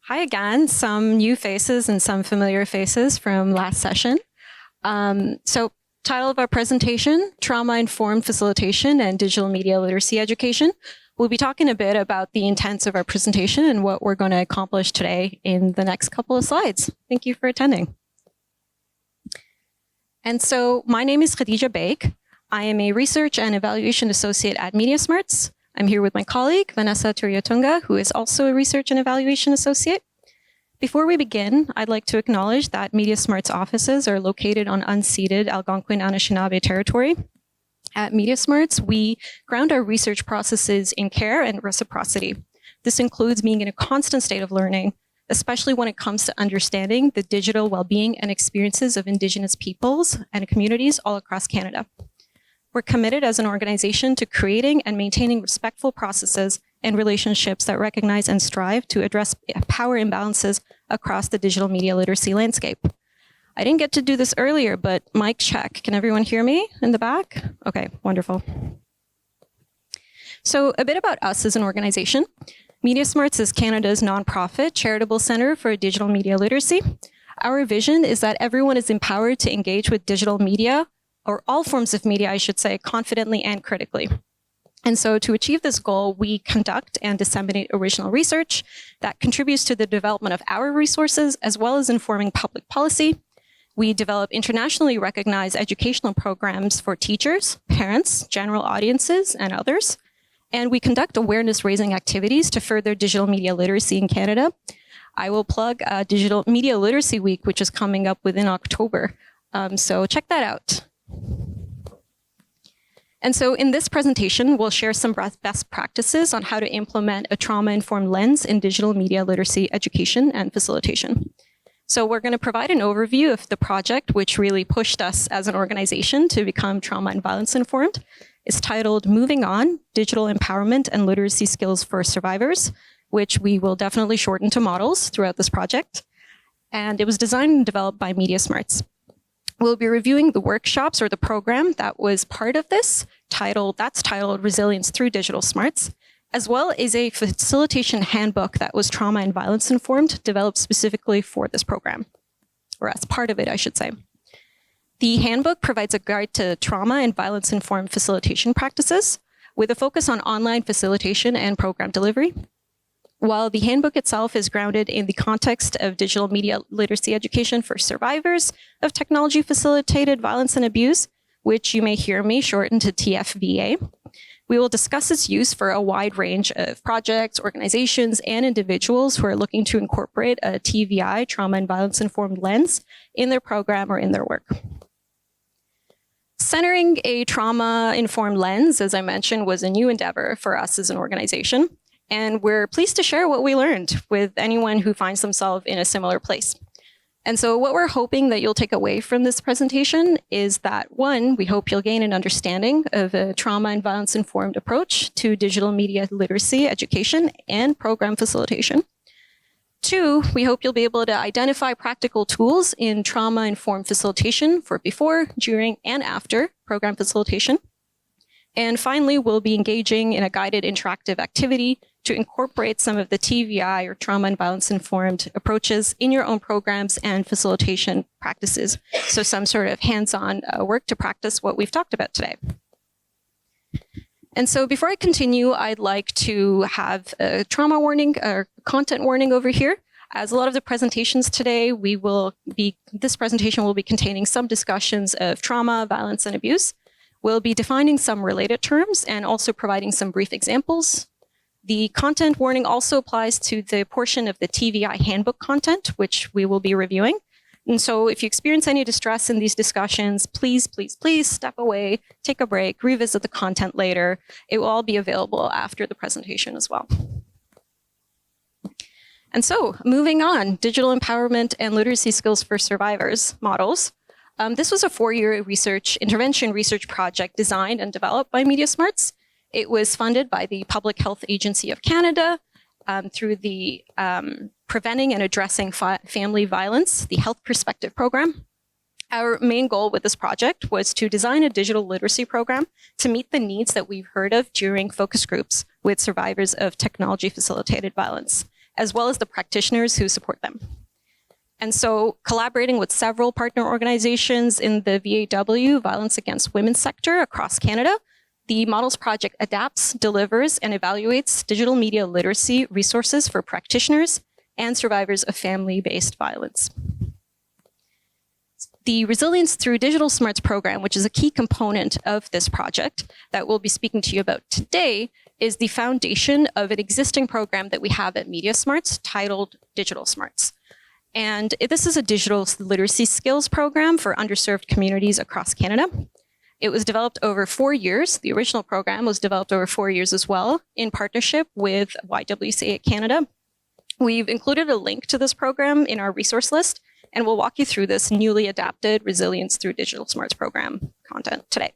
Hi again, some new faces and some familiar faces from last session. Title of our presentation, Trauma-Informed Facilitation and Digital Media Literacy Education. We'll be talking a bit about the intents of our presentation and what we're going to accomplish today in the next couple of slides. Thank you for attending. And so my name is Khadija Baik. I am a Research and Evaluation Associate at MediaSmarts. I'm here with my colleague, Vanessa Turiotunga, who is also a Research and Evaluation Associate. Before we begin, I'd like to acknowledge that MediaSmarts offices are located on unceded Algonquin Anishinaabe territory. At MediaSmarts, we ground our research processes in care and reciprocity. This includes being in a constant state of learning, especially when it comes to understanding the digital well-being and experiences of Indigenous peoples and communities all across Canada. We're committed as an organization to creating and maintaining respectful processes and relationships that recognize and strive to address power imbalances across the digital media literacy landscape. I didn't get to do this earlier, but mic check. Can everyone hear me in the back? Okay, wonderful. So a bit about us as an organization. MediaSmarts is Canada's nonprofit charitable center for digital media literacy. Our vision is that everyone is empowered to engage with digital media, or all forms of media, I should say, confidently and critically. And so to achieve this goal, we conduct and disseminate original research that contributes to the development of our resources, as well as informing public policy. We develop internationally recognized educational programs for teachers, parents, general audiences, and others. And we conduct awareness-raising activities to further digital media literacy in Canada. I will plug Digital Media Literacy Week, which is coming up within October. So check that out. And so in this presentation, we'll share some best practices on how to implement a trauma-informed lens in digital media literacy education and facilitation. So we're going to provide an overview of the project, which really pushed us as an organization to become trauma and violence informed. It's titled Moving On, Digital Empowerment and Literacy Skills for Survivors, which we will definitely shorten to models throughout this project. And it was designed and developed by MediaSmarts. We'll be reviewing the workshops or the program that was part of this, titled Resilience Through DigitalSmarts, as well as a facilitation handbook that was trauma and violence informed, developed specifically for this program, or as part of it, I should say. The handbook provides a guide to trauma and violence informed facilitation practices with a focus on online facilitation and program delivery. While the handbook itself is grounded in the context of digital media literacy education for survivors of technology-facilitated violence and abuse, which you may hear me shorten to TFVA, we will discuss its use for a wide range of projects, organizations, and individuals who are looking to incorporate a TVI, trauma and violence-informed lens, in their program or in their work. Centering a trauma-informed lens, as I mentioned, was a new endeavor for us as an organization. And we're pleased to share what we learned with anyone who finds themselves in a similar place. And so what we're hoping that you'll take away from this presentation is that, one, we hope you'll gain an understanding of a trauma and violence-informed approach to digital media literacy education and program facilitation. Two, we hope you'll be able to identify practical tools in trauma-informed facilitation for before, during, and after program facilitation. And finally, we'll be engaging in a guided interactive activity to incorporate some of the TVI or trauma and violence informed approaches in your own programs and facilitation practices. So some sort of hands-on work to practice what we've talked about today. And so before I continue, I'd like to have a trauma warning or content warning over here. As a lot of the presentations today, this presentation will be containing some discussions of trauma, violence, and abuse. We'll be defining some related terms and also providing some brief examples. The content warning also applies to the portion of the TVI handbook content, which we will be reviewing. And so if you experience any distress in these discussions, please, please, please step away, take a break, revisit the content later. It will all be available after the presentation as well. And so moving on, digital empowerment and literacy skills for survivors models. This was a 4-year intervention research project designed and developed by MediaSmarts. It was funded by the Public Health Agency of Canada through the Preventing and Addressing Family Violence, the Health Perspective Program. Our main goal with this project was to design a digital literacy program to meet the needs that we've heard of during focus groups with survivors of technology-facilitated violence. as well as the practitioners who support them. And so collaborating with several partner organizations in the VAW, Violence Against Women sector across Canada, the Models Project adapts, delivers, and evaluates digital media literacy resources for practitioners and survivors of family-based violence. The Resilience Through DigitalSmarts program, which is a key component of this project that we'll be speaking to you about today, is the foundation of an existing program that we have at MediaSmarts titled DigitalSmarts. And this is a digital literacy skills program for underserved communities across Canada. It was developed over 4 years. The original program was developed over 4 years as well in partnership with YWCA Canada. We've included a link to this program in our resource list, and we'll walk you through this newly adapted Resilience Through DigitalSmarts program content today.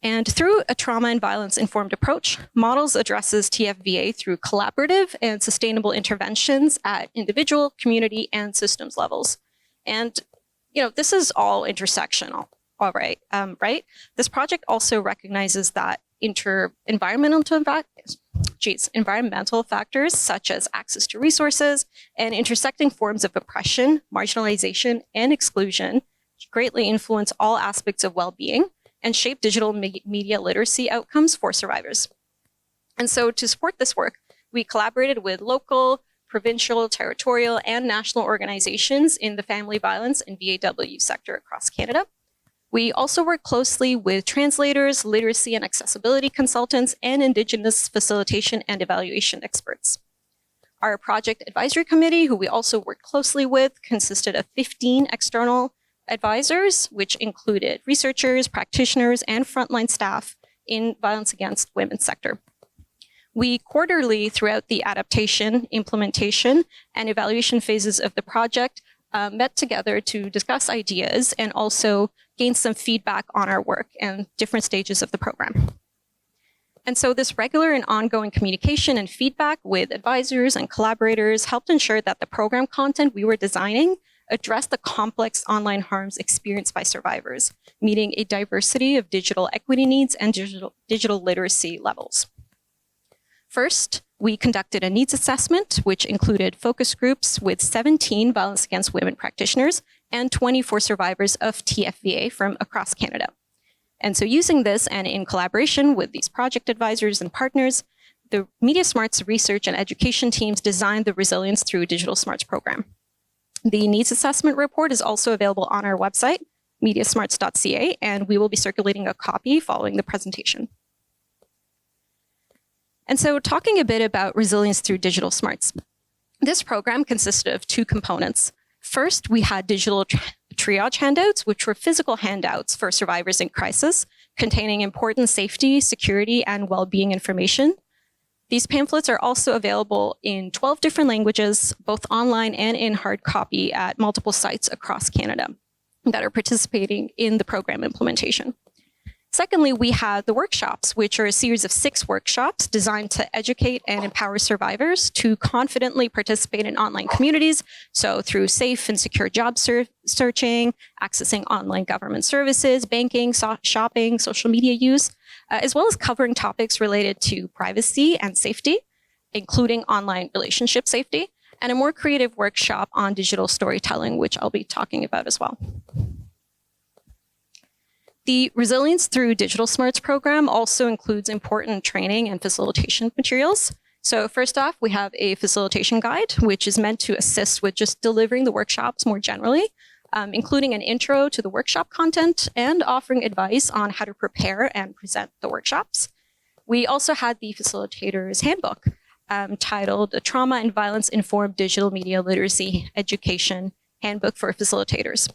And through a trauma and violence-informed approach, Models addresses TFVA through collaborative and sustainable interventions at individual, community, and systems levels. And this is all intersectional, all right, right? This project also recognizes that environmental factors such as access to resources and intersecting forms of oppression, marginalization, and exclusion greatly influence all aspects of well-being and shape digital media literacy outcomes for survivors. And so to support this work, we collaborated with local, provincial, territorial, and national organizations in the family violence and VAW sector across Canada. We also work closely with translators, literacy and accessibility consultants, and Indigenous facilitation and evaluation experts. Our project advisory committee, who we also worked closely with, consisted of 15 external advisors, which included researchers, practitioners, and frontline staff in violence against women sector. We quarterly, throughout the adaptation, implementation, and evaluation phases of the project, met together to discuss ideas and also gain some feedback on our work and different stages of the program. And so this regular and ongoing communication and feedback with advisors and collaborators helped ensure that the program content we were designing addressed the complex online harms experienced by survivors, meeting a diversity of digital equity needs and digital literacy levels. First, we conducted a needs assessment, which included focus groups with 17 violence against women practitioners and 24 survivors of TFVA from across Canada. And so using this and in collaboration with these project advisors and partners, the MediaSmarts research and education teams designed the Resilience Through DigitalSmarts program. The needs assessment report is also available on our website, MediaSmarts.ca, and we will be circulating a copy following the presentation. And so talking a bit about Resilience Through DigitalSmarts. This program consisted of 2 components. First, we had digital triage handouts, which were physical handouts for survivors in crisis, containing important safety, security, and well-being information. These pamphlets are also available in 12 different languages, both online and in hard copy at multiple sites across Canada that are participating in the program implementation. Secondly, we had the workshops, which are a series of 6 workshops designed to educate and empower survivors to confidently participate in online communities. So through safe and secure job searching, accessing online government services, banking, shopping, social media use, as well as covering topics related to privacy and safety, including online relationship safety, and a more creative workshop on digital storytelling, which I'll be talking about as well. The Resilience Through DigitalSmarts program also includes important training and facilitation materials. So first off, we have a facilitation guide, which is meant to assist with just delivering the workshops more generally, including an intro to the workshop content and offering advice on how to prepare and present the workshops. We also had the facilitator's handbook titled A Trauma and Violence Informed Digital Media Literacy Education Handbook for Facilitators.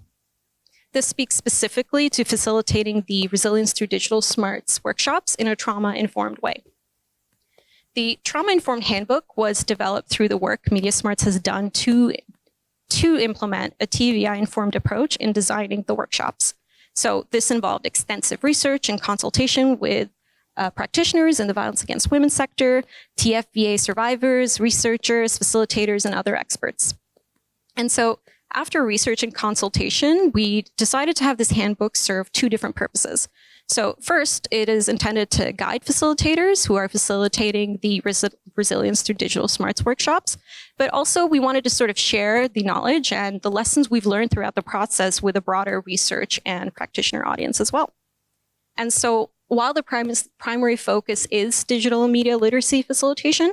This speaks specifically to facilitating the Resilience Through DigitalSmarts workshops in a trauma-informed way. The trauma-informed handbook was developed through the work MediaSmarts has done to implement a TVI-informed approach in designing the workshops. So this involved extensive research and consultation with practitioners in the violence against women sector, TFVA survivors, researchers, facilitators, and other experts. And so after research and consultation, we decided to have this handbook serve 2 different purposes. So first, it is intended to guide facilitators who are facilitating the Resilience Through Digital Smarts workshops. But also, we wanted to sort of share the knowledge and the lessons we've learned throughout the process with a broader research and practitioner audience as well. And so while the primary focus is digital media literacy facilitation,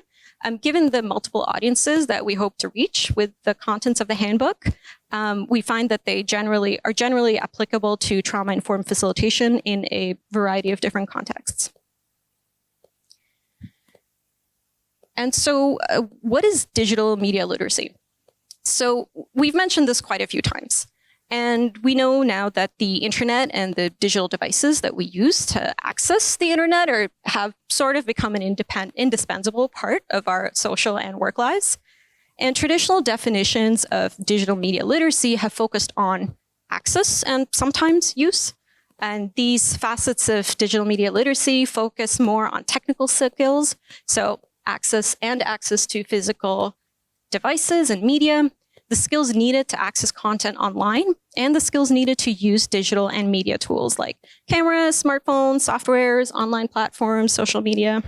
given the multiple audiences that we hope to reach with the contents of the handbook, we find that they are generally applicable to trauma-informed facilitation in a variety of different contexts. And so what is digital media literacy? So we've mentioned this quite a few times. And we know now that the internet and the digital devices that we use to access the internet have sort of become an indispensable part of our social and work lives. And traditional definitions of digital media literacy have focused on access and sometimes use. And these facets of digital media literacy focus more on technical skills, so access to physical devices and media, the skills needed to access content online, and the skills needed to use digital and media tools like cameras, smartphones, softwares, online platforms, social media.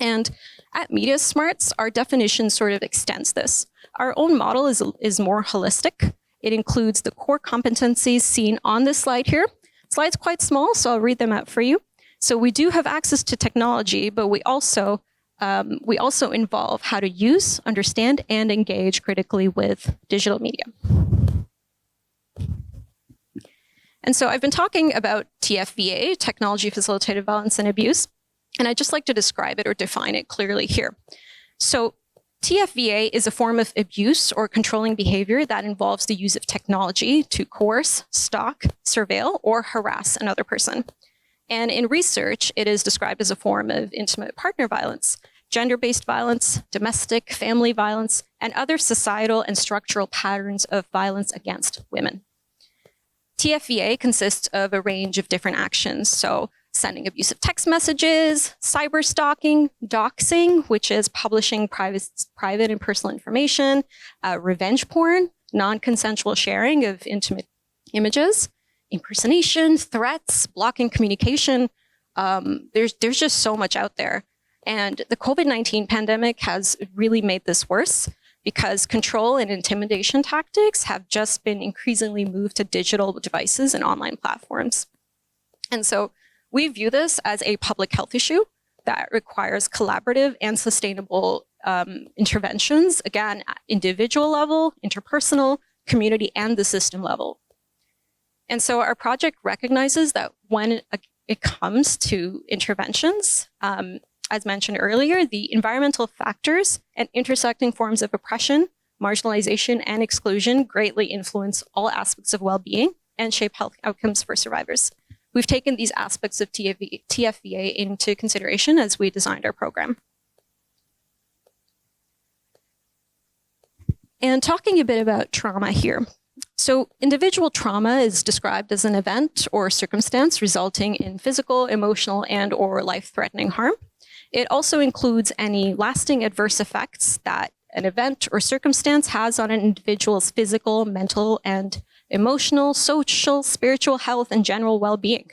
And at MediaSmarts, our definition sort of extends this. Our own model is more holistic. It includes the core competencies seen on this slide here. The slide's quite small, so I'll read them out for you. So we do have access to technology, but we also involve how to use, understand, and engage critically with digital media. And so I've been talking about TFVA, Technology Facilitated Violence and Abuse, and I'd just like to describe it or define it clearly here. So TFVA is a form of abuse or controlling behavior that involves the use of technology to coerce, stalk, surveil, or harass another person. And in research, it is described as a form of intimate partner violence, gender-based violence, domestic family violence, and other societal and structural patterns of violence against women. TFVA consists of a range of different actions, so sending abusive text messages, cyber stalking, doxing, which is publishing private and personal information, revenge porn, non-consensual sharing of intimate images, impersonation, threats, blocking communication. There's just so much out there. And the COVID-19 pandemic has really made this worse because control and intimidation tactics have just been increasingly moved to digital devices and online platforms. And so we view this as a public health issue that requires collaborative and sustainable interventions, again, at individual level, interpersonal, community, and the system level. And so our project recognizes that when it comes to interventions, as mentioned earlier, the environmental factors and intersecting forms of oppression, marginalization, and exclusion greatly influence all aspects of well-being and shape health outcomes for survivors. We've taken these aspects of TFVA into consideration as we designed our program. And talking a bit about trauma here. So individual trauma is described as an event or circumstance resulting in physical, emotional, and/or life-threatening harm. It also includes any lasting adverse effects that an event or circumstance has on an individual's physical, mental, and emotional, social, spiritual health, and general well-being.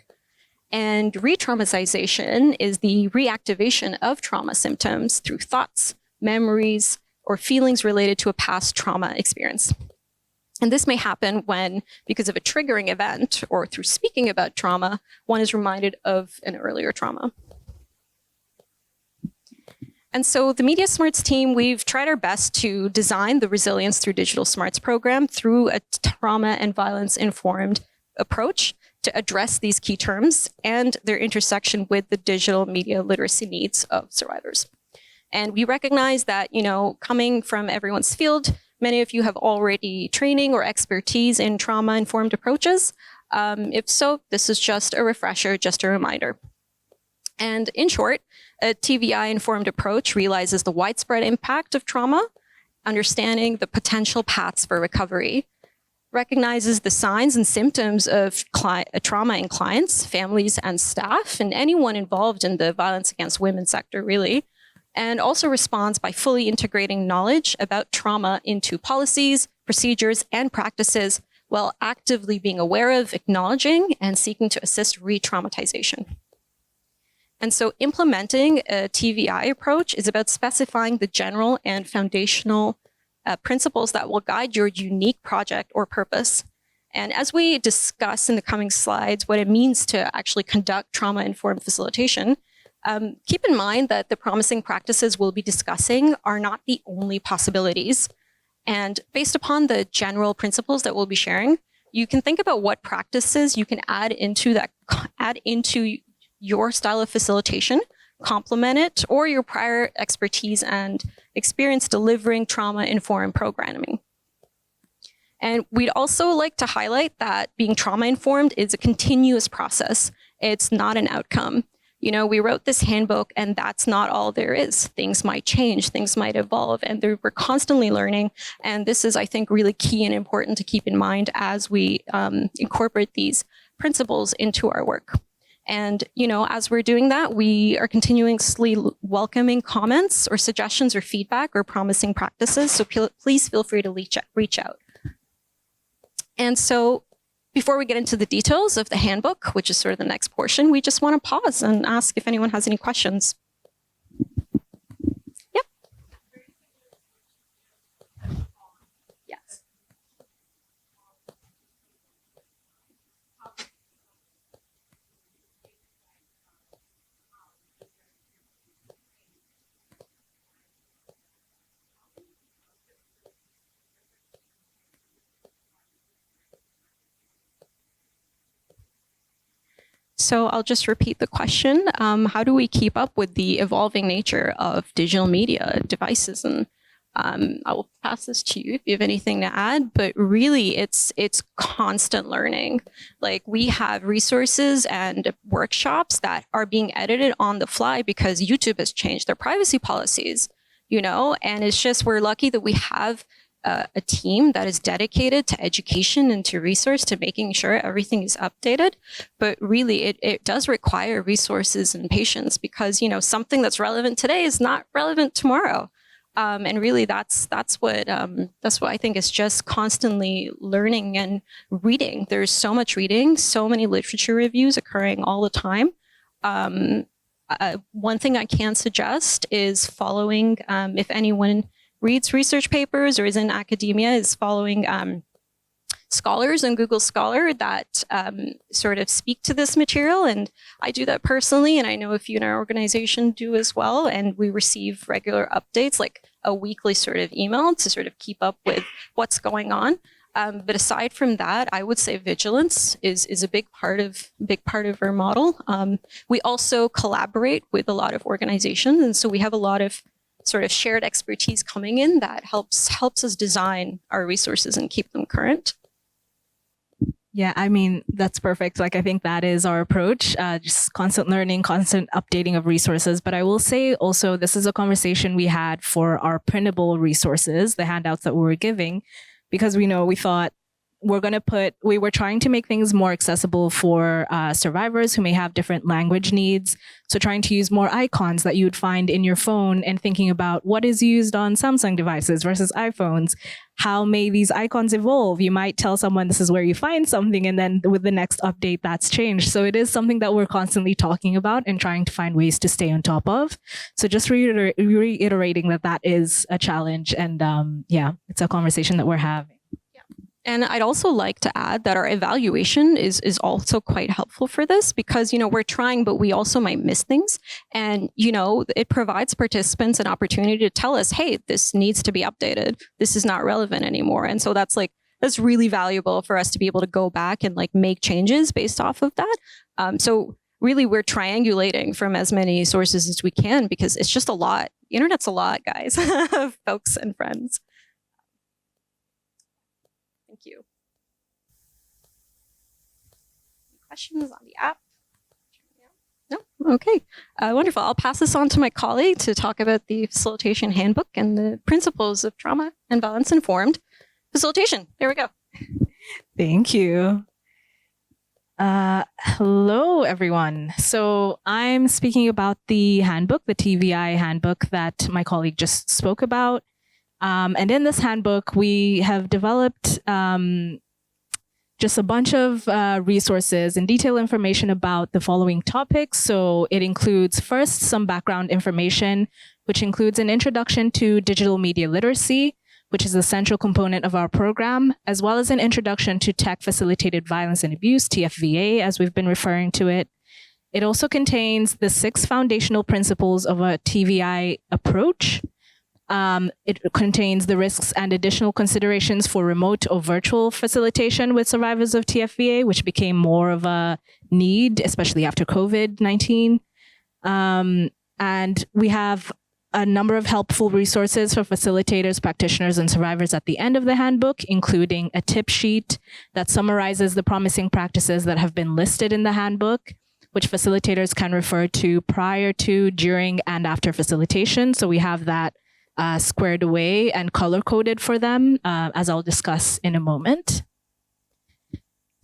And re-traumatization is the reactivation of trauma symptoms through thoughts, memories, or feelings related to a past trauma experience. And this may happen when, because of a triggering event or through speaking about trauma, one is reminded of an earlier trauma. And so the MediaSmarts team, we've tried our best to design the Resilience Through Digital Smarts program through a trauma and violence-informed approach to address these key terms and their intersection with the digital media literacy needs of survivors. And we recognize that, coming from everyone's field, many of you have already training or expertise in trauma-informed approaches. If so, this is just a refresher, just a reminder. And in short, a TVI-informed approach realizes the widespread impact of trauma, understanding the potential paths for recovery, recognizes the signs and symptoms of trauma in clients, families, and staff, and anyone involved in the violence against women sector, really, and also responds by fully integrating knowledge about trauma into policies, procedures, and practices while actively being aware of, acknowledging, and seeking to assist re-traumatization. And so implementing a TVI approach is about specifying the general and foundational principles that will guide your unique project or purpose. And as we discuss in the coming slides what it means to actually conduct trauma-informed facilitation, keep in mind that the promising practices we'll be discussing are not the only possibilities. And based upon the general principles that we'll be sharing, you can think about what practices you can add into your style of facilitation, complement it, or your prior expertise and experience delivering trauma-informed programming. And we'd also like to highlight that being trauma-informed is a continuous process. It's not an outcome. You know, we wrote this handbook and that's not all there is. Things might change, things might evolve, and we're constantly learning. And this is, I think, really key and important to keep in mind as we incorporate these principles into our work. And, you know, as we're doing that, we are continuously welcoming comments or suggestions or feedback or promising practices. So please feel free to reach out. And so before we get into the details of the handbook, which is sort of the next portion, we just want to pause and ask if anyone has any questions. Yep. Yes. So I'll just repeat the question. How do we keep up with the evolving nature of digital media devices? And I will pass this to you if you have anything to add, but really it's constant learning. Like, we have resources and workshops that are being edited on the fly because YouTube has changed their privacy policies, you know, and it's just, we're lucky that we have a team that is dedicated to education and to resource, to making sure everything is updated. But really, it does require resources and patience because, you know, something that's relevant today is not relevant tomorrow. And really, that's what I think is just constantly learning and reading. There's so much reading, so many literature reviews occurring all the time. One thing I can suggest is following, if anyone reads research papers or is in academia, is following scholars on Google Scholar that sort of speak to this material. And I do that personally, and I know a few in our organization do as well. And we receive regular updates, like a weekly sort of email to sort of keep up with what's going on. But aside from that, I would say vigilance is a big part of our model. We also collaborate with a lot of organizations, and so we have a lot of sort of shared expertise coming in that helps us design our resources and keep them current. Yeah, I mean, that's perfect. Like, I think that is our approach, just constant learning, constant updating of resources. But I will say also, this is a conversation we had for our printable resources, the handouts that we were giving, because we thought we were trying to make things more accessible for survivors who may have different language needs. So trying to use more icons that you would find in your phone and thinking about what is used on Samsung devices versus iPhones. How may these icons evolve? You might tell someone this is where you find something, and then with the next update, that's changed. So it is something that we're constantly talking about and trying to find ways to stay on top of. So just reiterating that is a challenge. And yeah, it's a conversation that we're having. And I'd also like to add that our evaluation is also quite helpful for this because, we're trying, but we also might miss things. And, it provides participants an opportunity to tell us, hey, this needs to be updated. This is not relevant anymore. And so that's really valuable for us to be able to go back and make changes based off of that. So really, we're triangulating from as many sources as we can because it's just a lot. The internet's a lot, guys, of folks and friends. Thank you. Any questions on the app? No? Okay. Wonderful. I'll pass this on to my colleague to talk about the Facilitation Handbook and the principles of trauma and violence-informed facilitation. There we go. Thank you. Hello, everyone. So I'm speaking about the handbook, the TVI handbook that my colleague just spoke about. And in this handbook, we have developed just a bunch of resources and detailed information about the following topics. So it includes first some background information, which includes an introduction to digital media literacy, which is a central component of our program, as well as an introduction to tech-facilitated violence and abuse, TFVA, as we've been referring to it. It also contains the 6 foundational principles of a TVI approach. It contains the risks and additional considerations for remote or virtual facilitation with survivors of TFVA, which became more of a need, especially after COVID-19. And we have a number of helpful resources for facilitators, practitioners, and survivors at the end of the handbook, including a tip sheet that summarizes the promising practices that have been listed in the handbook, which facilitators can refer to prior to, during, and after facilitation. So we have that squared away and color-coded for them, as I'll discuss in a moment.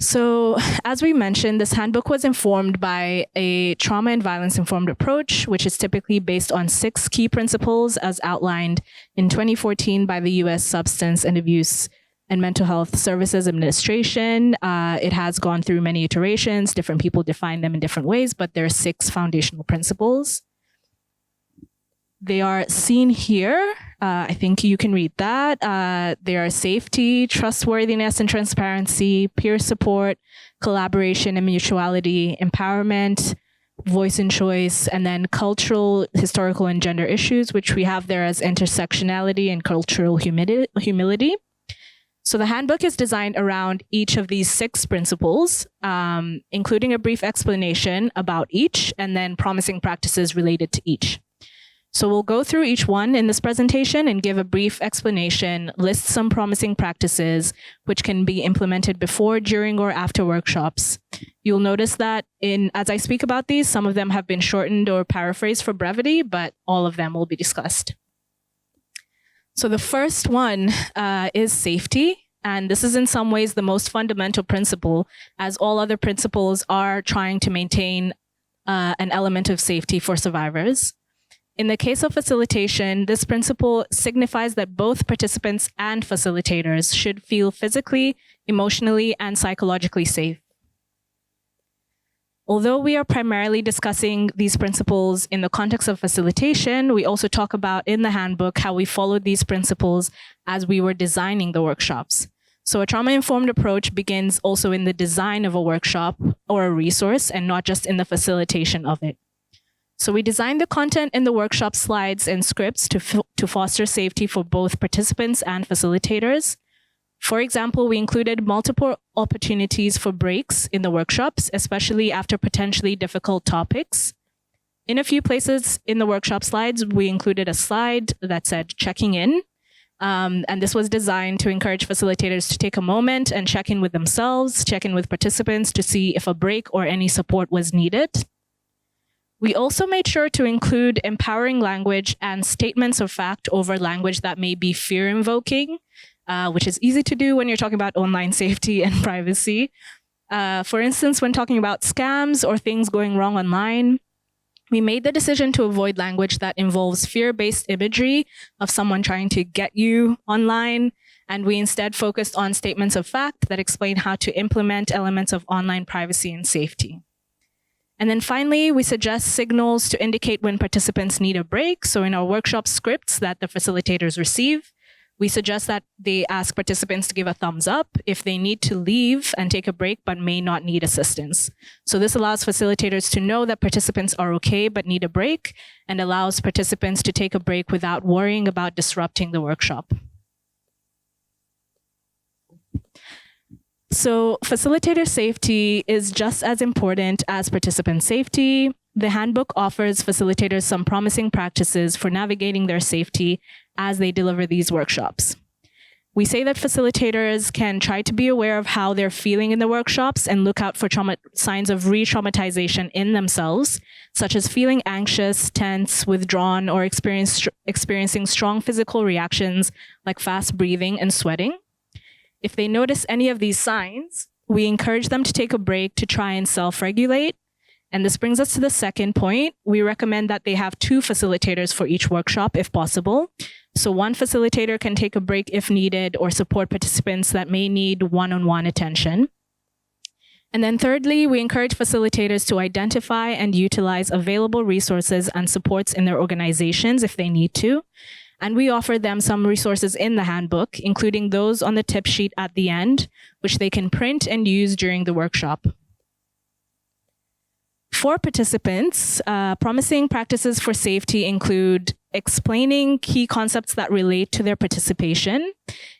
So as we mentioned, this handbook was informed by a trauma and violence-informed approach, which is typically based on 6 key principles as outlined in 2014 by the U.S. Substance and Abuse and Mental Health Services Administration. It has gone through many iterations. Different people define them in different ways, but there are 6 foundational principles. They are seen here. I think you can read that. They are safety, trustworthiness and transparency, peer support, collaboration and mutuality, empowerment, voice and choice, and then cultural, historical, and gender issues, which we have there as intersectionality and cultural humility. So the handbook is designed around each of these 6 principles, including a brief explanation about each and then promising practices related to each. So we'll go through each one in this presentation and give a brief explanation, list some promising practices which can be implemented before, during, or after workshops. You'll notice that as I speak about these, some of them have been shortened or paraphrased for brevity, but all of them will be discussed. So the first one is safety. And this is in some ways the most fundamental principle, as all other principles are trying to maintain an element of safety for survivors. In the case of facilitation, this principle signifies that both participants and facilitators should feel physically, emotionally, and psychologically safe. Although we are primarily discussing these principles in the context of facilitation, we also talk about in the handbook how we followed these principles as we were designing the workshops. So a trauma-informed approach begins also in the design of a workshop or a resource and not just in the facilitation of it. So we designed the content in the workshop slides and scripts to foster safety for both participants and facilitators. For example, we included multiple opportunities for breaks in the workshops, especially after potentially difficult topics. In a few places in the workshop slides, we included a slide that said checking in. And this was designed to encourage facilitators to take a moment and check in with themselves, check in with participants to see if a break or any support was needed. We also made sure to include empowering language and statements of fact over language that may be fear-invoking, which is easy to do when you're talking about online safety and privacy. For instance, when talking about scams or things going wrong online, we made the decision to avoid language that involves fear-based imagery of someone trying to get you online, and we instead focused on statements of fact that explain how to implement elements of online privacy and safety. And then finally, we suggest signals to indicate when participants need a break. So in our workshop scripts that the facilitators receive, we suggest that they ask participants to give a thumbs up if they need to leave and take a break but may not need assistance. So this allows facilitators to know that participants are okay but need a break, and allows participants to take a break without worrying about disrupting the workshop. So facilitator safety is just as important as participant safety. The handbook offers facilitators some promising practices for navigating their safety as they deliver these workshops. We say that facilitators can try to be aware of how they're feeling in the workshops and look out for signs of re-traumatization in themselves, such as feeling anxious, tense, withdrawn, or experiencing strong physical reactions like fast breathing and sweating. If they notice any of these signs, we encourage them to take a break to try and self-regulate. And this brings us to the second point. We recommend that they have 2 facilitators for each workshop if possible. So one facilitator can take a break if needed or support participants that may need one-on-one attention. And then thirdly, we encourage facilitators to identify and utilize available resources and supports in their organizations if they need to. And we offer them some resources in the handbook, including those on the tip sheet at the end, which they can print and use during the workshop. For participants, promising practices for safety include explaining key concepts that relate to their participation.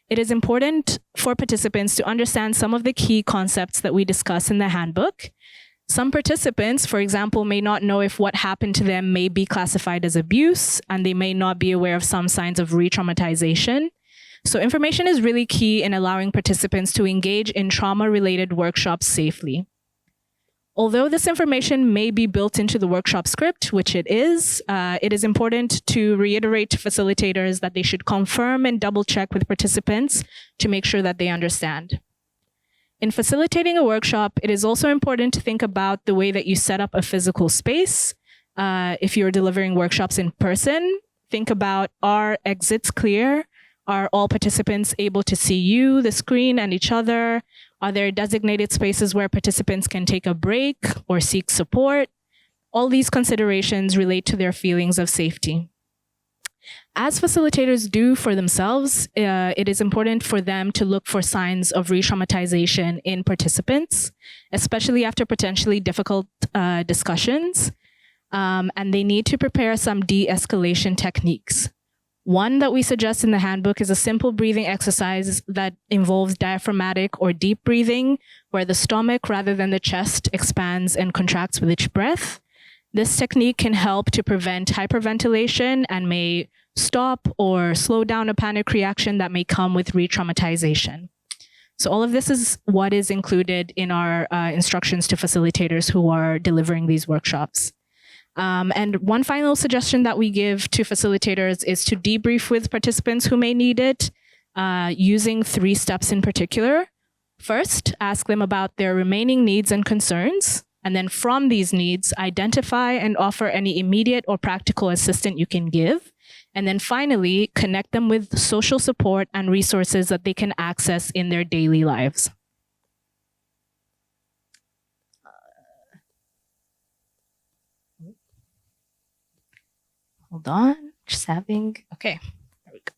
It is important for participants to understand some of the key concepts that we discuss in the handbook. Some participants, for example, may not know if what happened to them may be classified as abuse, and they may not be aware of some signs of re-traumatization. So information is really key in allowing participants to engage in trauma-related workshops safely. Although this information may be built into the workshop script, which it is important to reiterate to facilitators that they should confirm and double-check with participants to make sure that they understand. In facilitating a workshop, it is also important to think about the way that you set up a physical space. If you're delivering workshops in person, think about, are exits clear? Are all participants able to see you, the screen, and each other? Are there designated spaces where participants can take a break or seek support? All these considerations relate to their feelings of safety. As facilitators do for themselves, it is important for them to look for signs of re-traumatization in participants, especially after potentially difficult discussions. And they need to prepare some de-escalation techniques. One that we suggest in the handbook is a simple breathing exercise that involves diaphragmatic or deep breathing, where the stomach rather than the chest expands and contracts with each breath. This technique can help to prevent hyperventilation and may stop or slow down a panic reaction that may come with re-traumatization. So all of this is what is included in our instructions to facilitators who are delivering these workshops. And one final suggestion that we give to facilitators is to debrief with participants who may need it, using 3 steps in particular. First, ask them about their remaining needs and concerns. And then from these needs, identify and offer any immediate or practical assistance you can give. And then finally, connect them with social support and resources that they can access in their daily lives. Hold on, just having, okay, there we go.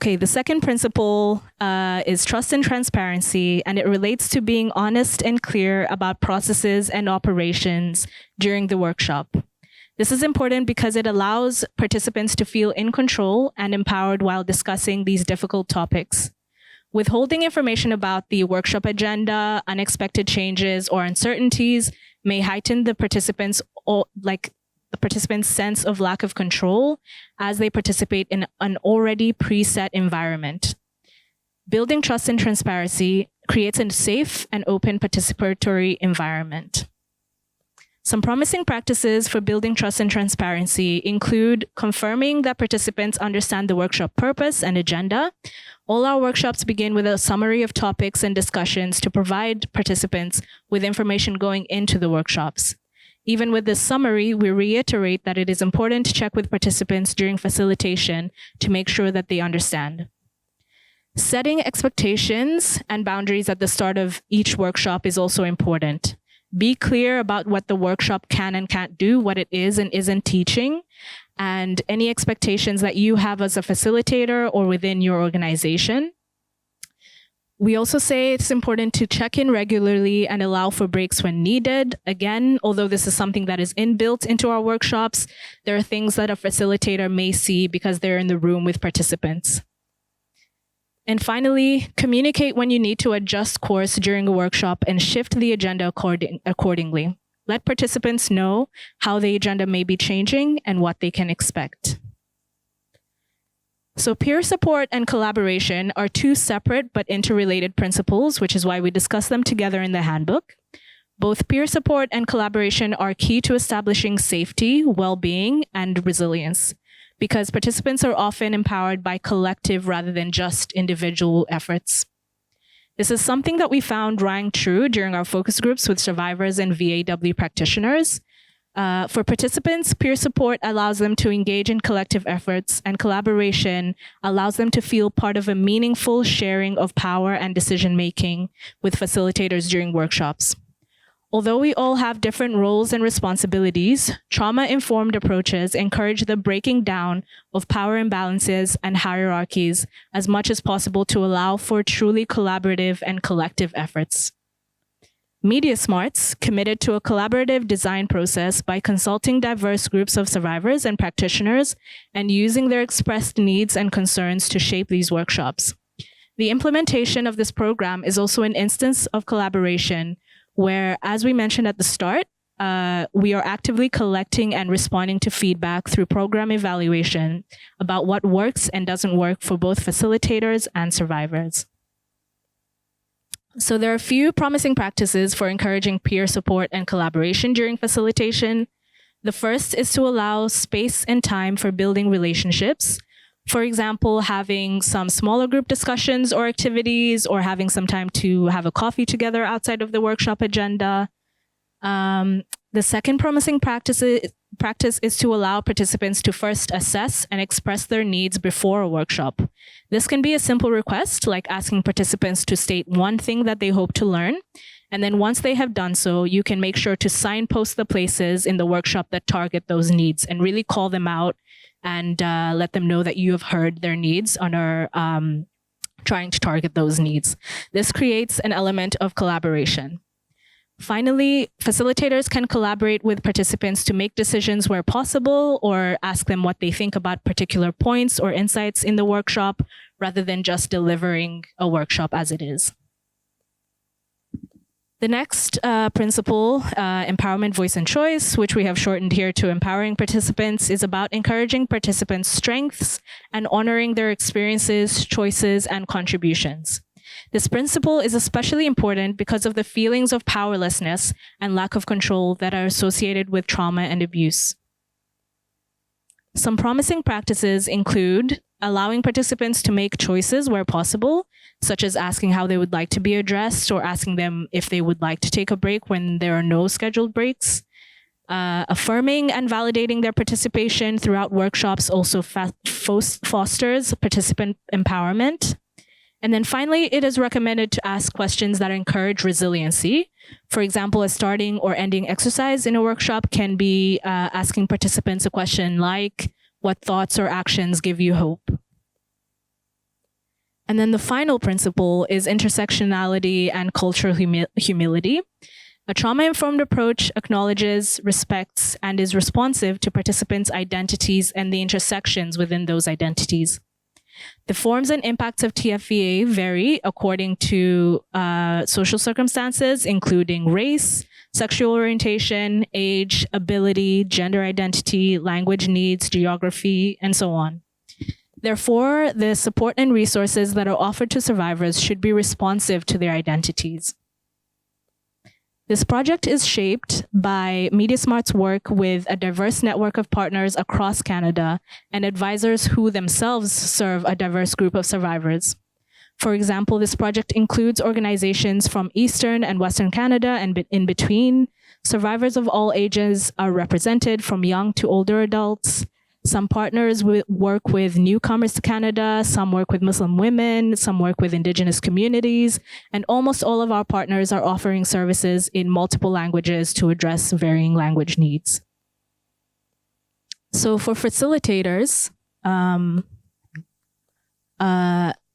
Okay, the second principle is trust and transparency, and it relates to being honest and clear about processes and operations during the workshop. This is important because it allows participants to feel in control and empowered while discussing these difficult topics. Withholding information about the workshop agenda, unexpected changes, or uncertainties may heighten the participants' sense of lack of control as they participate in an already preset environment. Building trust and transparency creates a safe and open participatory environment. Some promising practices for building trust and transparency include confirming that participants understand the workshop purpose and agenda. All our workshops begin with a summary of topics and discussions to provide participants with information going into the workshops. Even with this summary, we reiterate that it is important to check with participants during facilitation to make sure that they understand. Setting expectations and boundaries at the start of each workshop is also important. Be clear about what the workshop can and can't do, what it is and isn't teaching, and any expectations that you have as a facilitator or within your organization. We also say it's important to check in regularly and allow for breaks when needed. Again, although this is something that is inbuilt into our workshops, there are things that a facilitator may see because they're in the room with participants. And finally, communicate when you need to adjust course during a workshop and shift the agenda accordingly. Let participants know how the agenda may be changing and what they can expect. So peer support and collaboration are 2 separate but interrelated principles, which is why we discuss them together in the handbook. Both peer support and collaboration are key to establishing safety, well-being, and resilience, because participants are often empowered by collective rather than just individual efforts. This is something that we found rang true during our focus groups with survivors and VAW practitioners. For participants, peer support allows them to engage in collective efforts, and collaboration allows them to feel part of a meaningful sharing of power and decision-making with facilitators during workshops. Although we all have different roles and responsibilities, trauma-informed approaches encourage the breaking down of power imbalances and hierarchies as much as possible to allow for truly collaborative and collective efforts. MediaSmarts committed to a collaborative design process by consulting diverse groups of survivors and practitioners and using their expressed needs and concerns to shape these workshops. The implementation of this program is also an instance of collaboration where, as we mentioned at the start, we are actively collecting and responding to feedback through program evaluation about what works and doesn't work for both facilitators and survivors. So there are a few promising practices for encouraging peer support and collaboration during facilitation. The first is to allow space and time for building relationships. For example, having some smaller group discussions or activities, or having some time to have a coffee together outside of the workshop agenda. The second promising practice is to allow participants to first assess and express their needs before a workshop. This can be a simple request, like asking participants to state one thing that they hope to learn. And then once they have done so, you can make sure to signpost the places in the workshop that target those needs and really call them out and let them know that you have heard their needs and are trying to target those needs. This creates an element of collaboration. Finally, facilitators can collaborate with participants to make decisions where possible or ask them what they think about particular points or insights in the workshop rather than just delivering a workshop as it is. The next principle, empowerment, voice, and choice, which we have shortened here to empowering participants, is about encouraging participants' strengths and honoring their experiences, choices, and contributions. This principle is especially important because of the feelings of powerlessness and lack of control that are associated with trauma and abuse. Some promising practices include allowing participants to make choices where possible, such as asking how they would like to be addressed or asking them if they would like to take a break when there are no scheduled breaks. Affirming and validating their participation throughout workshops also fosters participant empowerment. And then finally, it is recommended to ask questions that encourage resiliency. For example, a starting or ending exercise in a workshop can be asking participants a question like, what thoughts or actions give you hope? And then the final principle is intersectionality and cultural humility. A trauma-informed approach acknowledges, respects, and is responsive to participants' identities and the intersections within those identities. The forms and impacts of TFVA vary according to social circumstances, including race, sexual orientation, age, ability, gender identity, language needs, geography, and so on. Therefore, the support and resources that are offered to survivors should be responsive to their identities. This project is shaped by MediaSmarts' work with a diverse network of partners across Canada and advisors who themselves serve a diverse group of survivors. For example, this project includes organizations from Eastern and Western Canada and in between. Survivors of all ages are represented, from young to older adults. Some partners work with newcomers to Canada, some work with Muslim women, some work with Indigenous communities, and almost all of our partners are offering services in multiple languages to address varying language needs. So for facilitators,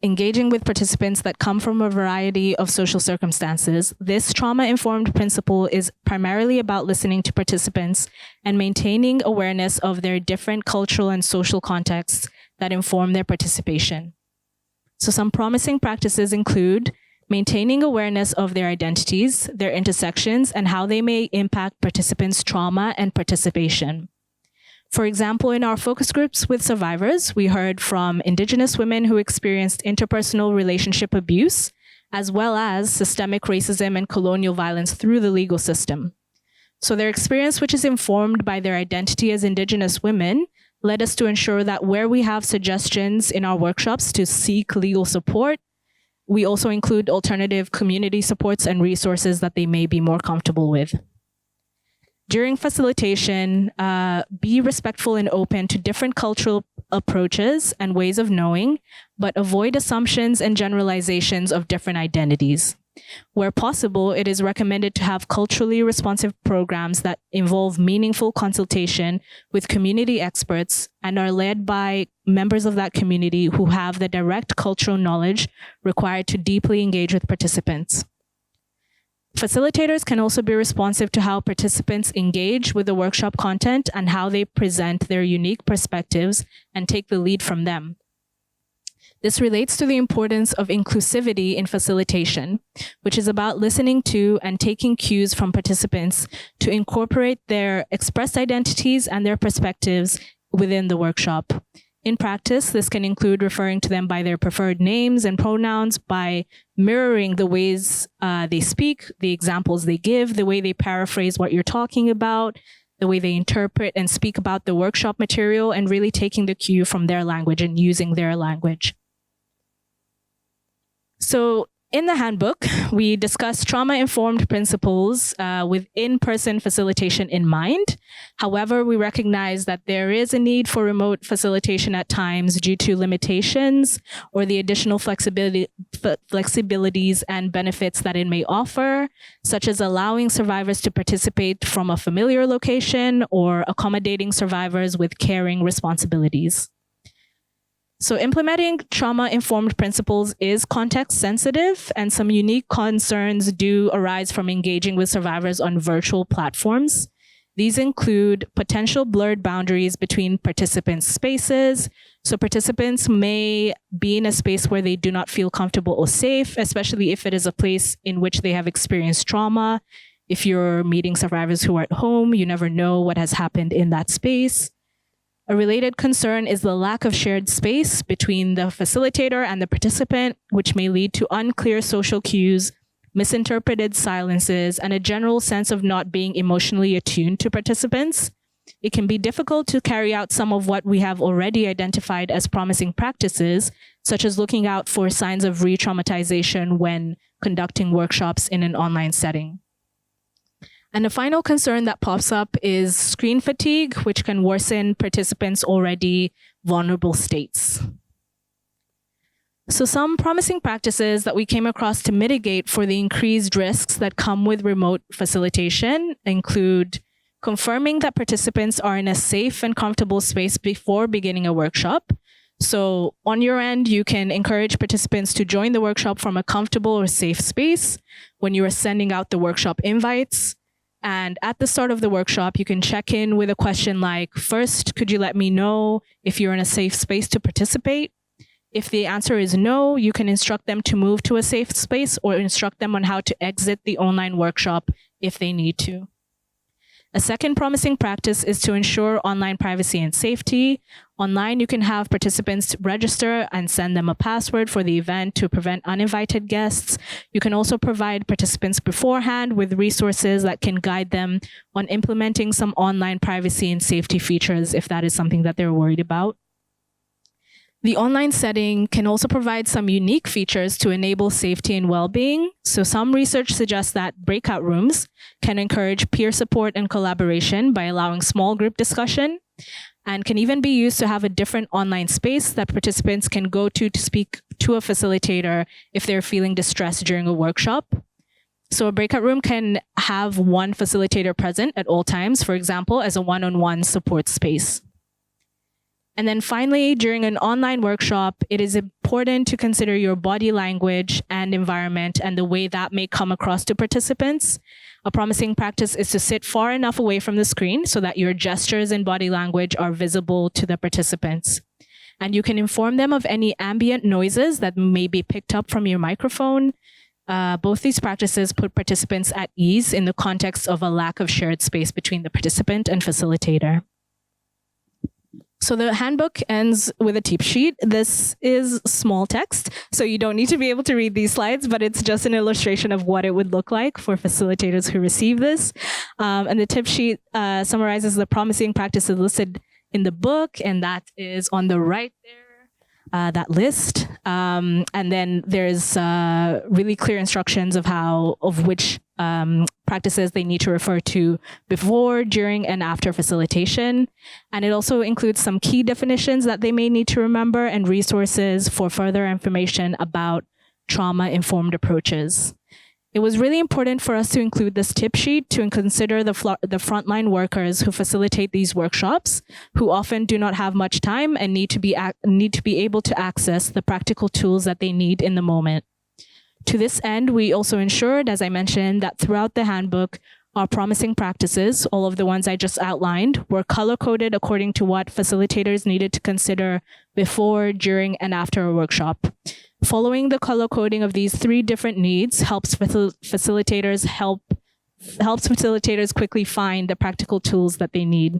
engaging with participants that come from a variety of social circumstances, this trauma-informed principle is primarily about listening to participants and maintaining awareness of their different cultural and social contexts that inform their participation. So some promising practices include maintaining awareness of their identities, their intersections, and how they may impact participants' trauma and participation. For example, in our focus groups with survivors, we heard from Indigenous women who experienced interpersonal relationship abuse, as well as systemic racism and colonial violence through the legal system. So their experience, which is informed by their identity as Indigenous women, led us to ensure that where we have suggestions in our workshops to seek legal support, we also include alternative community supports and resources that they may be more comfortable with. During facilitation, be respectful and open to different cultural approaches and ways of knowing, but avoid assumptions and generalizations of different identities. Where possible, it is recommended to have culturally responsive programs that involve meaningful consultation with community experts and are led by members of that community who have the direct cultural knowledge required to deeply engage with participants. Facilitators can also be responsive to how participants engage with the workshop content and how they present their unique perspectives and take the lead from them. This relates to the importance of inclusivity in facilitation, which is about listening to and taking cues from participants to incorporate their expressed identities and their perspectives within the workshop. In practice, this can include referring to them by their preferred names and pronouns, by mirroring the ways they speak, the examples they give, the way they paraphrase what you're talking about, the way they interpret and speak about the workshop material, and really taking the cue from their language and using their language. So in the handbook, we discuss trauma-informed principles with in-person facilitation in mind. However, we recognize that there is a need for remote facilitation at times due to limitations or the additional flexibilities and benefits that it may offer, such as allowing survivors to participate from a familiar location or accommodating survivors with caring responsibilities. So implementing trauma-informed principles is context sensitive, and some unique concerns do arise from engaging with survivors on virtual platforms. These include potential blurred boundaries between participants' spaces. So participants may be in a space where they do not feel comfortable or safe, especially if it is a place in which they have experienced trauma. If you're meeting survivors who are at home, you never know what has happened in that space. A related concern is the lack of shared space between the facilitator and the participant, which may lead to unclear social cues, misinterpreted silences, and a general sense of not being emotionally attuned to participants. It can be difficult to carry out some of what we have already identified as promising practices, such as looking out for signs of re-traumatization when conducting workshops in an online setting. And the final concern that pops up is screen fatigue, which can worsen participants' already vulnerable states. So some promising practices that we came across to mitigate for the increased risks that come with remote facilitation include confirming that participants are in a safe and comfortable space before beginning a workshop. So on your end, you can encourage participants to join the workshop from a comfortable or safe space when you are sending out the workshop invites. And at the start of the workshop, you can check in with a question like, first, could you let me know if you're in a safe space to participate? If the answer is no, you can instruct them to move to a safe space or instruct them on how to exit the online workshop if they need to. A second promising practice is to ensure online privacy and safety. Online, you can have participants register and send them a password for the event to prevent uninvited guests. You can also provide participants beforehand with resources that can guide them on implementing some online privacy and safety features if that is something that they're worried about. The online setting can also provide some unique features to enable safety and well-being. So some research suggests that breakout rooms can encourage peer support and collaboration by allowing small group discussion, and can even be used to have a different online space that participants can go to speak to a facilitator if they're feeling distressed during a workshop. So a breakout room can have one facilitator present at all times, for example, as a one-on-one support space. And then finally, during an online workshop, it is important to consider your body language and environment and the way that may come across to participants. A promising practice is to sit far enough away from the screen so that your gestures and body language are visible to the participants. And you can inform them of any ambient noises that may be picked up from your microphone. Both these practices put participants at ease in the context of a lack of shared space between the participant and facilitator. So the handbook ends with a tip sheet. This is small text, so you don't need to be able to read these slides, but it's just an illustration of what it would look like for facilitators who receive this. And the tip sheet summarizes the promising practices listed in the book, and that is on the right there, that list. And then there's really clear instructions of which practices they need to refer to before, during, and after facilitation. And it also includes some key definitions that they may need to remember and resources for further information about trauma-informed approaches. It was really important for us to include this tip sheet to consider the frontline workers who facilitate these workshops, who often do not have much time and need to be able to access the practical tools that they need in the moment. To this end, we also ensured, as I mentioned, that throughout the handbook, our promising practices, all of the ones I just outlined, were color-coded according to what facilitators needed to consider before, during, and after a workshop. Following the color coding of these 3 different needs helps facilitators quickly find the practical tools that they need.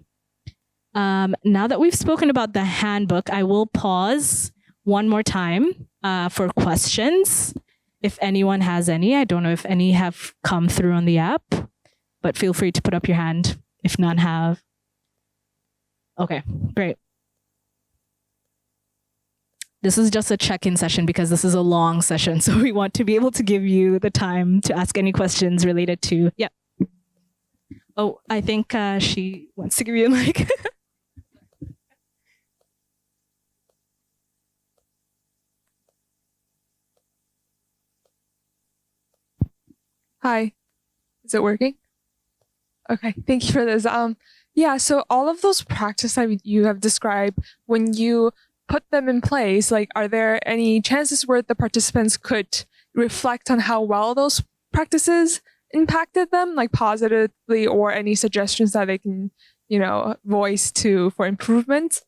Now that we've spoken about the handbook, I will pause one more time for questions. If anyone has any, I don't know if any have come through on the app, but feel free to put up your hand if none have. Okay, great. This is just a check-in session because this is a long session. So we want to be able to give you the time to ask any questions related to, yeah. Oh, I think she wants to give you a mic. Hi, is it working? Okay, thank you for this. Yeah, so all of those practices that you have described, when you put them in place, like, are there any chances where the participants could reflect on how well those practices impacted them, like positively, or any suggestions that they can, voice for improvement?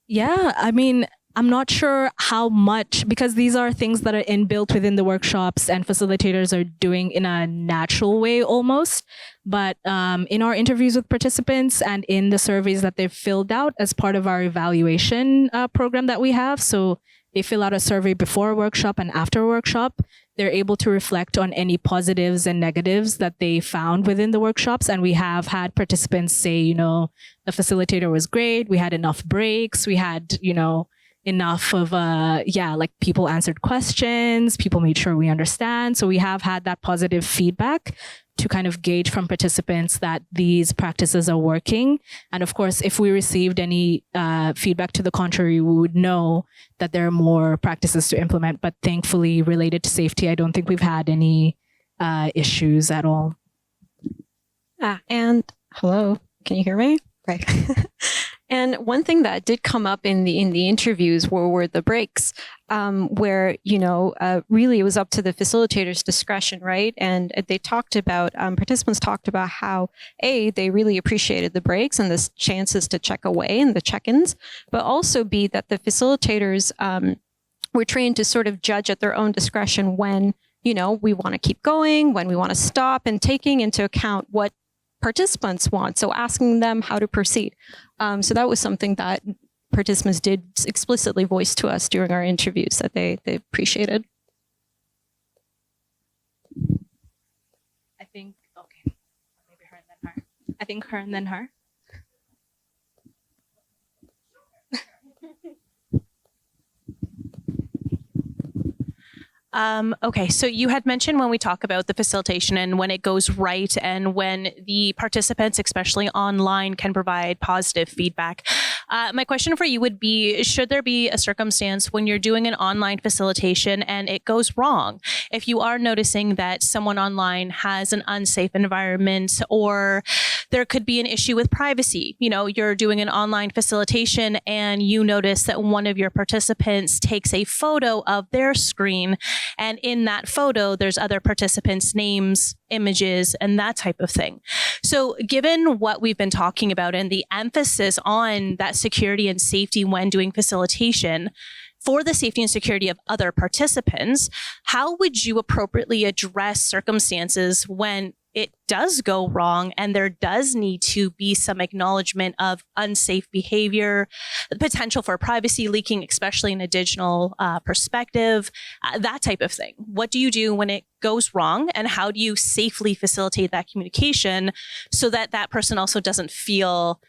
Yeah, I mean, I'm not sure how much, because these are things that are inbuilt within the workshops and facilitators are doing in a natural way almost. But in our interviews with participants and in the surveys that they've filled out as part of our evaluation program that we have, so they fill out a survey before a workshop and after a workshop, they're able to reflect on any positives and negatives that they found within the workshops. And we have had participants say, the facilitator was great, we had enough breaks, we had, enough of, people answered questions, people made sure we understand. So we have had that positive feedback to kind of gauge from participants that these practices are working. And of course, if we received any feedback to the contrary, we would know that there are more practices to implement. But thankfully, related to safety, I don't think we've had any issues at all. And hello, can you hear me? Right. And one thing that did come up in the interviews were the breaks, where really it was up to the facilitator's discretion, right? And they talked about participants talked about how they really appreciated the breaks and the chances to check away and the check-ins, but also that the facilitators were trained to sort of judge at their own discretion when we want to keep going, when we want to stop, and taking into account what participants want. So asking them how to proceed. So that was something that participants did explicitly voice to us during our interviews that they appreciated. I think, okay, maybe her and then her. I think her and then her. Okay, so you had mentioned when we talk about the facilitation and when it goes right and when the participants, especially online, can provide positive feedback. My question for you would be, should there be a circumstance when you're doing an online facilitation and it goes wrong? If you are noticing that someone online has an unsafe environment, or there could be an issue with privacy, you're doing an online facilitation and you notice that one of your participants takes a photo of their screen, and in that photo, there's other participants' names, images, and that type of thing. So given what we've been talking about and the emphasis on that security and safety when doing facilitation, for the safety and security of other participants, how would you appropriately address circumstances when it does go wrong and there does need to be some acknowledgement of unsafe behavior, the potential for privacy leaking, especially in a digital perspective, that type of thing? What do you do when it goes wrong, and how do you safely facilitate that communication so that that person also doesn't feel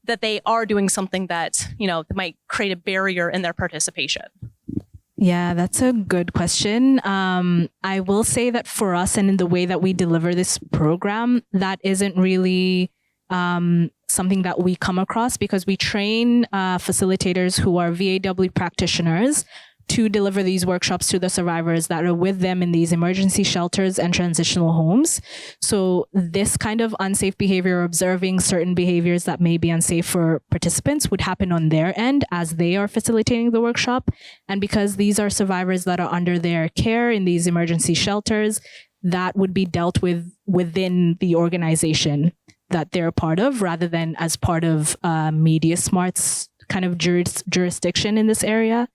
that they are doing something that, that might create a barrier in their participation? Yeah, that's a good question. I will say that for us and in the way that we deliver this program, that isn't really something that we come across because we train facilitators who are VAW practitioners to deliver these workshops to the survivors that are with them in these emergency shelters and transitional homes. So this kind of unsafe behavior, observing certain behaviors that may be unsafe for participants, would happen on their end as they are facilitating the workshop. And because these are survivors that are under their care in these emergency shelters, that would be dealt with within the organization that they're a part of, rather than as part of MediaSmarts kind of jurisdiction in this area.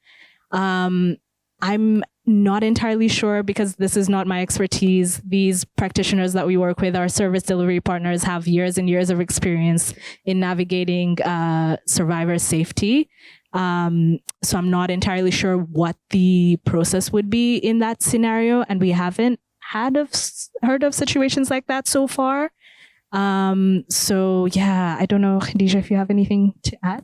I'm not entirely sure because this is not my expertise. These practitioners that we work with, our service delivery partners, have years and years of experience in navigating survivor safety. So I'm not entirely sure what the process would be in that scenario, and we haven't heard of situations like that so far. So yeah, I don't know, Khadija, if you have anything to add.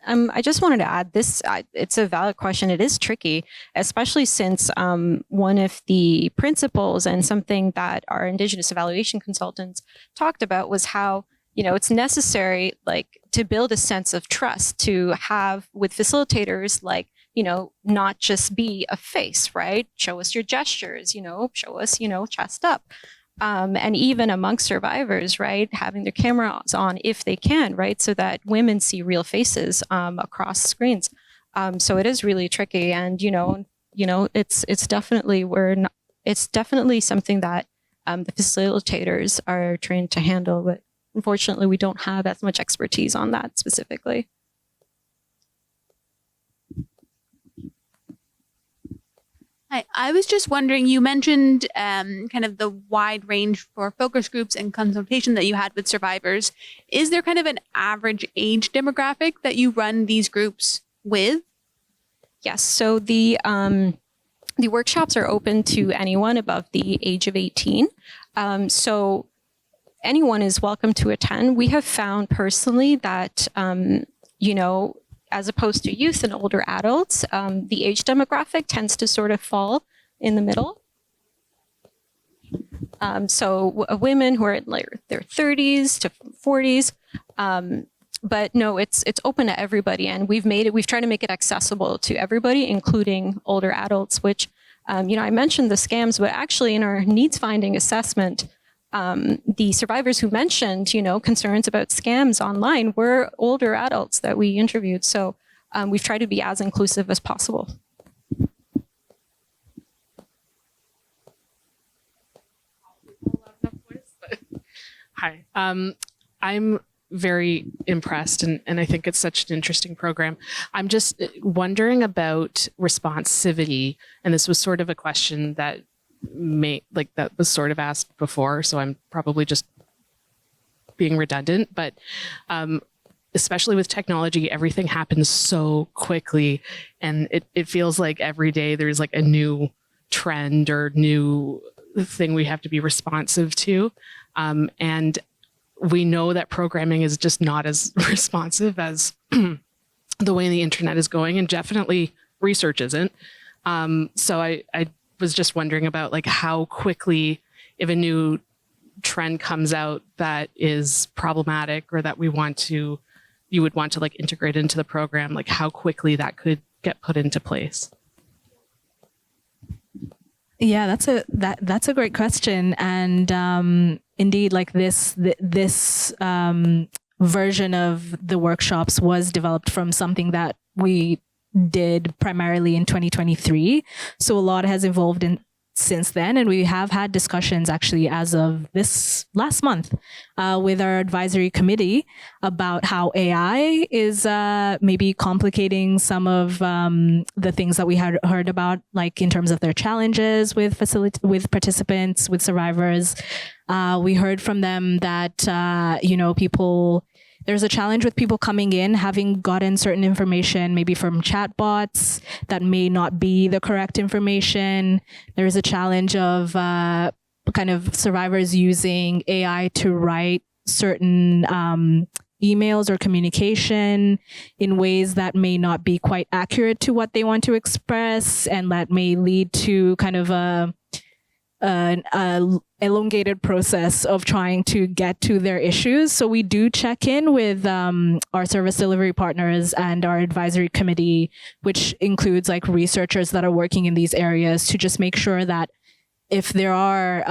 I just wanted to add this. It's a valid question. It is tricky, especially since one of the principles and something that our Indigenous evaluation consultants talked about was how, it's necessary, like, to build a sense of trust, to have with facilitators, like, not just be a face, right? Show us your gestures, show us, chest up. And even amongst survivors, right, having their cameras on if they can, right, so that women see real faces across screens. So it is really tricky, and it's definitely it's definitely something that the facilitators are trained to handle, but unfortunately, we don't have as much expertise on that specifically. Hi, I was just wondering, you mentioned kind of the wide range for focus groups and consultation that you had with survivors. Is there kind of an average age demographic that you run these groups with? Yes, so the workshops are open to anyone above the age of 18. So anyone is welcome to attend. We have found personally that, as opposed to youth and older adults, the age demographic tends to sort of fall in the middle. So women who are in their 30s to 40s, but no, it's open to everybody, and we've tried to make it accessible to everybody, including older adults. Which, I mentioned the scams, but actually in our needs finding assessment, the survivors who mentioned, concerns about scams online were older adults that we interviewed. So we've tried to be as inclusive as possible. Hi, I'm very impressed, and I think it's such an interesting program. I'm just wondering about responsivity, and this was sort of a question that that was sort of asked before, so I'm probably just being redundant, but especially with technology, everything happens so quickly, and it feels like every day there's like a new trend or new thing we have to be responsive to, and we know that programming is just not as responsive as the way the internet is going, and definitely research isn't. So I was just wondering about like how quickly, if a new trend comes out that is problematic or that you would want to like integrate into the program, like how quickly that could get put into place. Yeah, that's a great question, and indeed, like this version of the workshops was developed from something that we did primarily in 2023. So a lot has evolved since then, and we have had discussions actually as of this last month with our advisory committee about how AI is maybe complicating some of the things that we had heard about, like in terms of their challenges with participants, with survivors. We heard from them that there's a challenge with people coming in, having gotten certain information, maybe from chatbots that may not be the correct information. There's a challenge of kind of survivors using AI to write certain emails or communication in ways that may not be quite accurate to what they want to express, and that may lead to kind of an elongated process of trying to get to their issues. So we do check in with our service delivery partners and our advisory committee, which includes like researchers that are working in these areas, to just make sure that if there are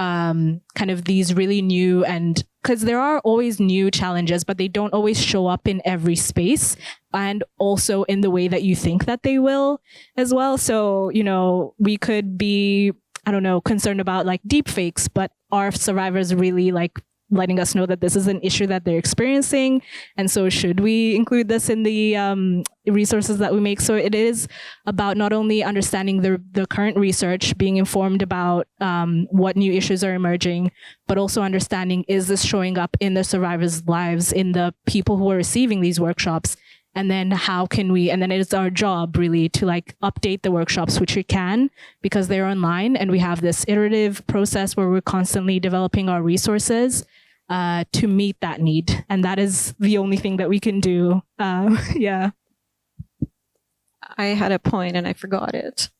kind of these really new, and because there are always new challenges, but they don't always show up in every space, and also in the way that you think that they will as well. So, you know, we could be, I don't know, concerned about like deep fakes, but are survivors really like letting us know that this is an issue that they're experiencing? And so should we include this in the resources that we make? So it is about not only understanding the current research, being informed about what new issues are emerging, but also understanding, is this showing up in the survivors' lives, in the people who are receiving these workshops? And then how can we, and then it is our job really to like update the workshops, which we can, because they're online, and we have this iterative process where we're constantly developing our resources to meet that need. And that is the only thing that we can do. Yeah. I had a point and I forgot it.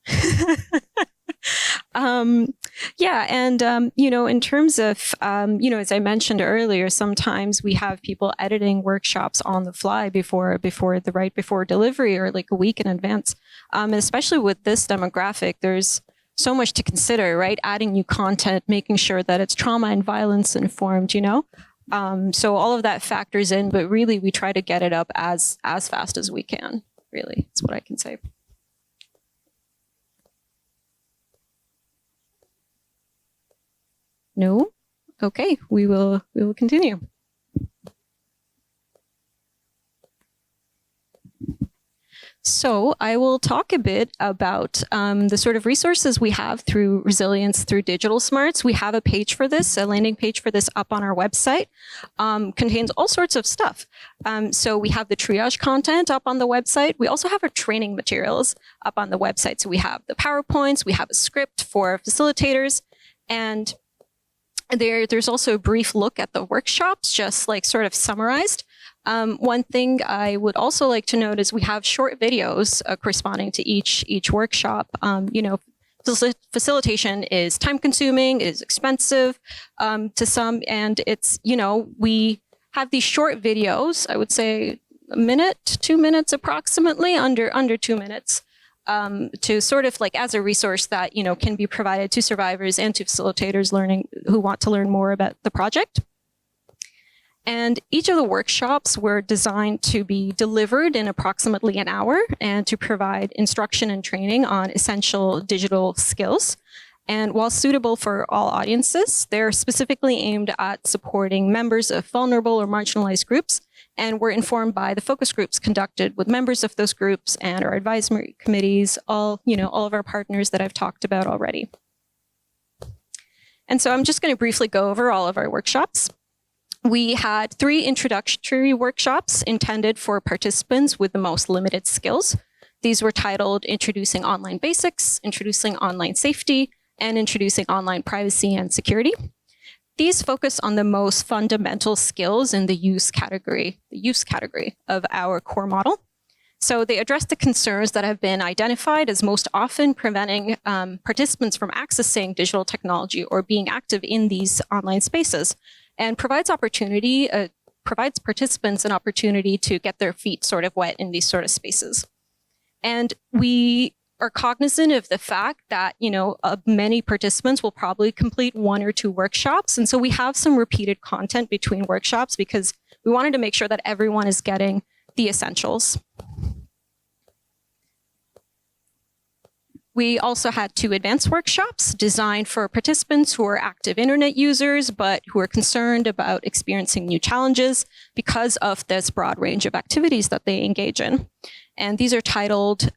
Yeah, and you know, in terms of you know, as I mentioned earlier, sometimes we have people editing workshops on the fly before delivery, or like a week in advance. And especially with this demographic, there's so much to consider, right? Adding new content, making sure that it's trauma and violence informed, you know. So all of that factors in, but really we try to get it up as fast as we can. Really, that's what I can say. No? Okay, we will continue. So I will talk a bit about the sort of resources we have through resilience through DigitalSmarts. We have a page for this, a landing page for this up on our website. Contains all sorts of stuff. So we have the triage content up on the website. We also have our training materials up on the website. So we have the PowerPoints, we have a script for facilitators, and there's also a brief look at the workshops, just like sort of summarized. One thing I would also like to note is we have short videos corresponding to each workshop. You know, facilitation is time consuming, is expensive to some, and it's, you know, we have these short videos, I would say a minute, 2 minutes approximately, under 2 minutes, to sort of like as a resource that, you know, can be provided to survivors and to facilitators who want to learn more about the project. And each of the workshops were designed to be delivered in approximately an hour and to provide instruction and training on essential digital skills. And while suitable for all audiences, they're specifically aimed at supporting members of vulnerable or marginalized groups, and were informed by the focus groups conducted with members of those groups and our advisory committees, all of our partners that I've talked about already. And so I'm just going to briefly go over all of our workshops. We had 3 introductory workshops intended for participants with the most limited skills. These were titled Introducing Online Basics, Introducing Online Safety, and Introducing Online Privacy and Security. These focus on the most fundamental skills in the use category of our core model. So they address the concerns that have been identified as most often preventing participants from accessing digital technology or being active in these online spaces, and provides participants an opportunity to get their feet sort of wet in these sort of spaces. And we are cognizant of the fact that, you know, many participants will probably complete 1 or 2 workshops. And so we have some repeated content between workshops because we wanted to make sure that everyone is getting the essentials. We also had 2 advanced workshops designed for participants who are active internet users, but who are concerned about experiencing new challenges because of this broad range of activities that they engage in. And these are titled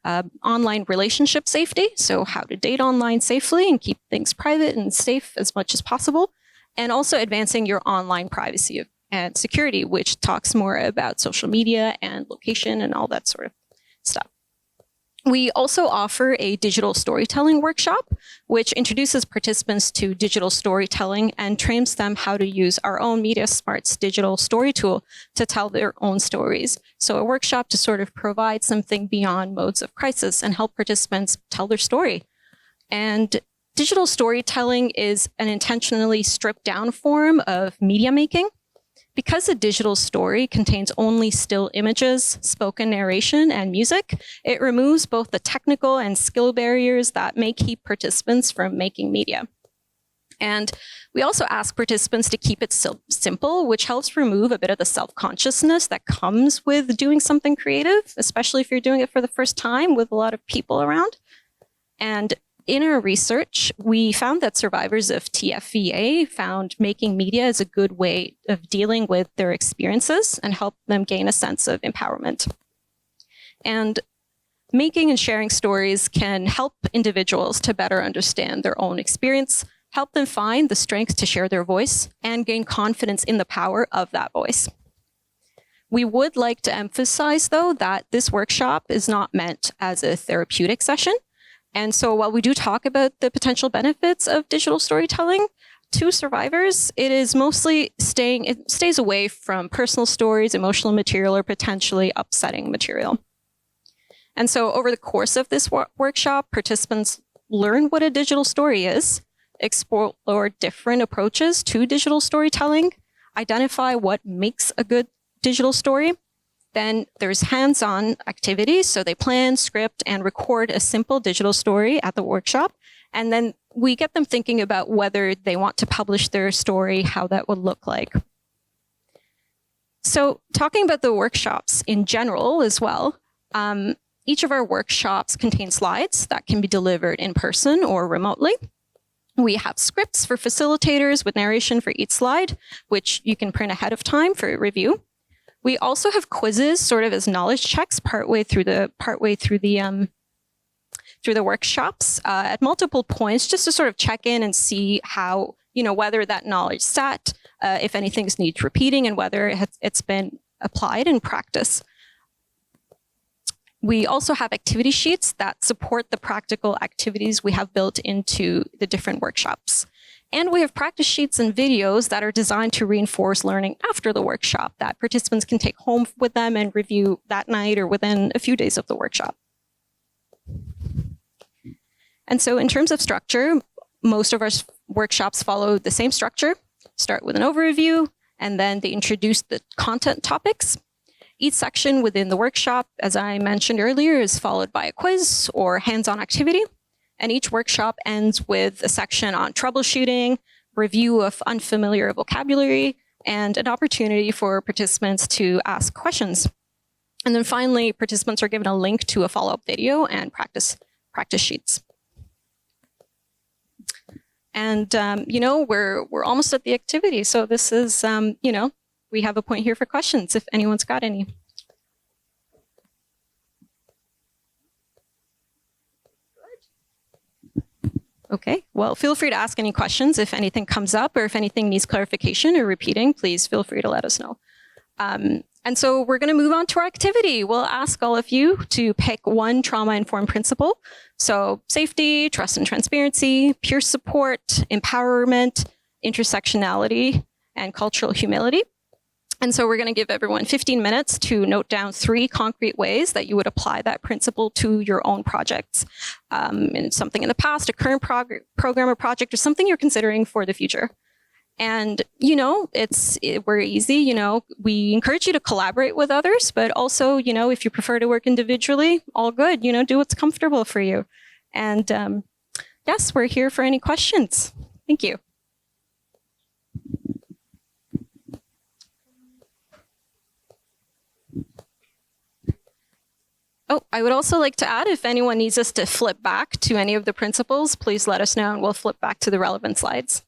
Online Relationship Safety, so how to date online safely and keep things private and safe as much as possible, and also Advancing Your Online Privacy and Security, which talks more about social media and location and all that sort of stuff. We also offer a digital storytelling workshop, which introduces participants to digital storytelling and trains them how to use our own MediaSmarts digital story tool to tell their own stories. So a workshop to sort of provide something beyond modes of crisis and help participants tell their story. And digital storytelling is an intentionally stripped down form of media making. Because a digital story contains only still images, spoken narration, and music, it removes both the technical and skill barriers that may keep participants from making media. And we also ask participants to keep it simple, which helps remove a bit of the self-consciousness that comes with doing something creative, especially if you're doing it for the first time with a lot of people around. And in our research, we found that survivors of TFVA found making media is a good way of dealing with their experiences and help them gain a sense of empowerment. And making and sharing stories can help individuals to better understand their own experience, help them find the strength to share their voice, and gain confidence in the power of that voice. We would like to emphasize, though, that this workshop is not meant as a therapeutic session. And so while we do talk about the potential benefits of digital storytelling to survivors, it is mostly it stays away from personal stories, emotional material, or potentially upsetting material. And so over the course of this workshop, participants learn what a digital story is, explore different approaches to digital storytelling, identify what makes a good digital story. Then there's hands-on activities. So they plan, script, and record a simple digital story at the workshop. And then we get them thinking about whether they want to publish their story, how that would look like. So talking about the workshops in general as well, each of our workshops contain slides that can be delivered in person or remotely. We have scripts for facilitators with narration for each slide, which you can print ahead of time for review. We also have quizzes, sort of as knowledge checks, partway through the workshops at multiple points, just to sort of check in and see how, whether that knowledge sat, if anything needs repeating, and whether it's been applied in practice. We also have activity sheets that support the practical activities we have built into the different workshops. And we have practice sheets and videos that are designed to reinforce learning after the workshop that participants can take home with them and review that night or within a few days of the workshop. And so in terms of structure, most of our workshops follow the same structure, start with an overview, and then they introduce the content topics. Each section within the workshop, as I mentioned earlier, is followed by a quiz or hands-on activity. And each workshop ends with a section on troubleshooting, review of unfamiliar vocabulary, and an opportunity for participants to ask questions. And then finally, participants are given a link to a follow-up video and practice sheets. And, we're almost at the activity. So this is, we have a point here for questions if anyone's got any. Okay, well, feel free to ask any questions if anything comes up or if anything needs clarification or repeating, please feel free to let us know. And so we're going to move on to our activity. We'll ask all of you to pick one trauma-informed principle. So safety, trust and transparency, peer support, empowerment, intersectionality, and cultural humility. And so we're going to give everyone 15 minutes to note down 3 concrete ways that you would apply that principle to your own projects. And something in the past, a current program or project, or something you're considering for the future. And, we're easy, we encourage you to collaborate with others, but also, if you prefer to work individually, all good, do what's comfortable for you. And yes, we're here for any questions. Thank you. Oh, I would also like to add, if anyone needs us to flip back to any of the principles, please let us know and we'll flip back to the relevant slides.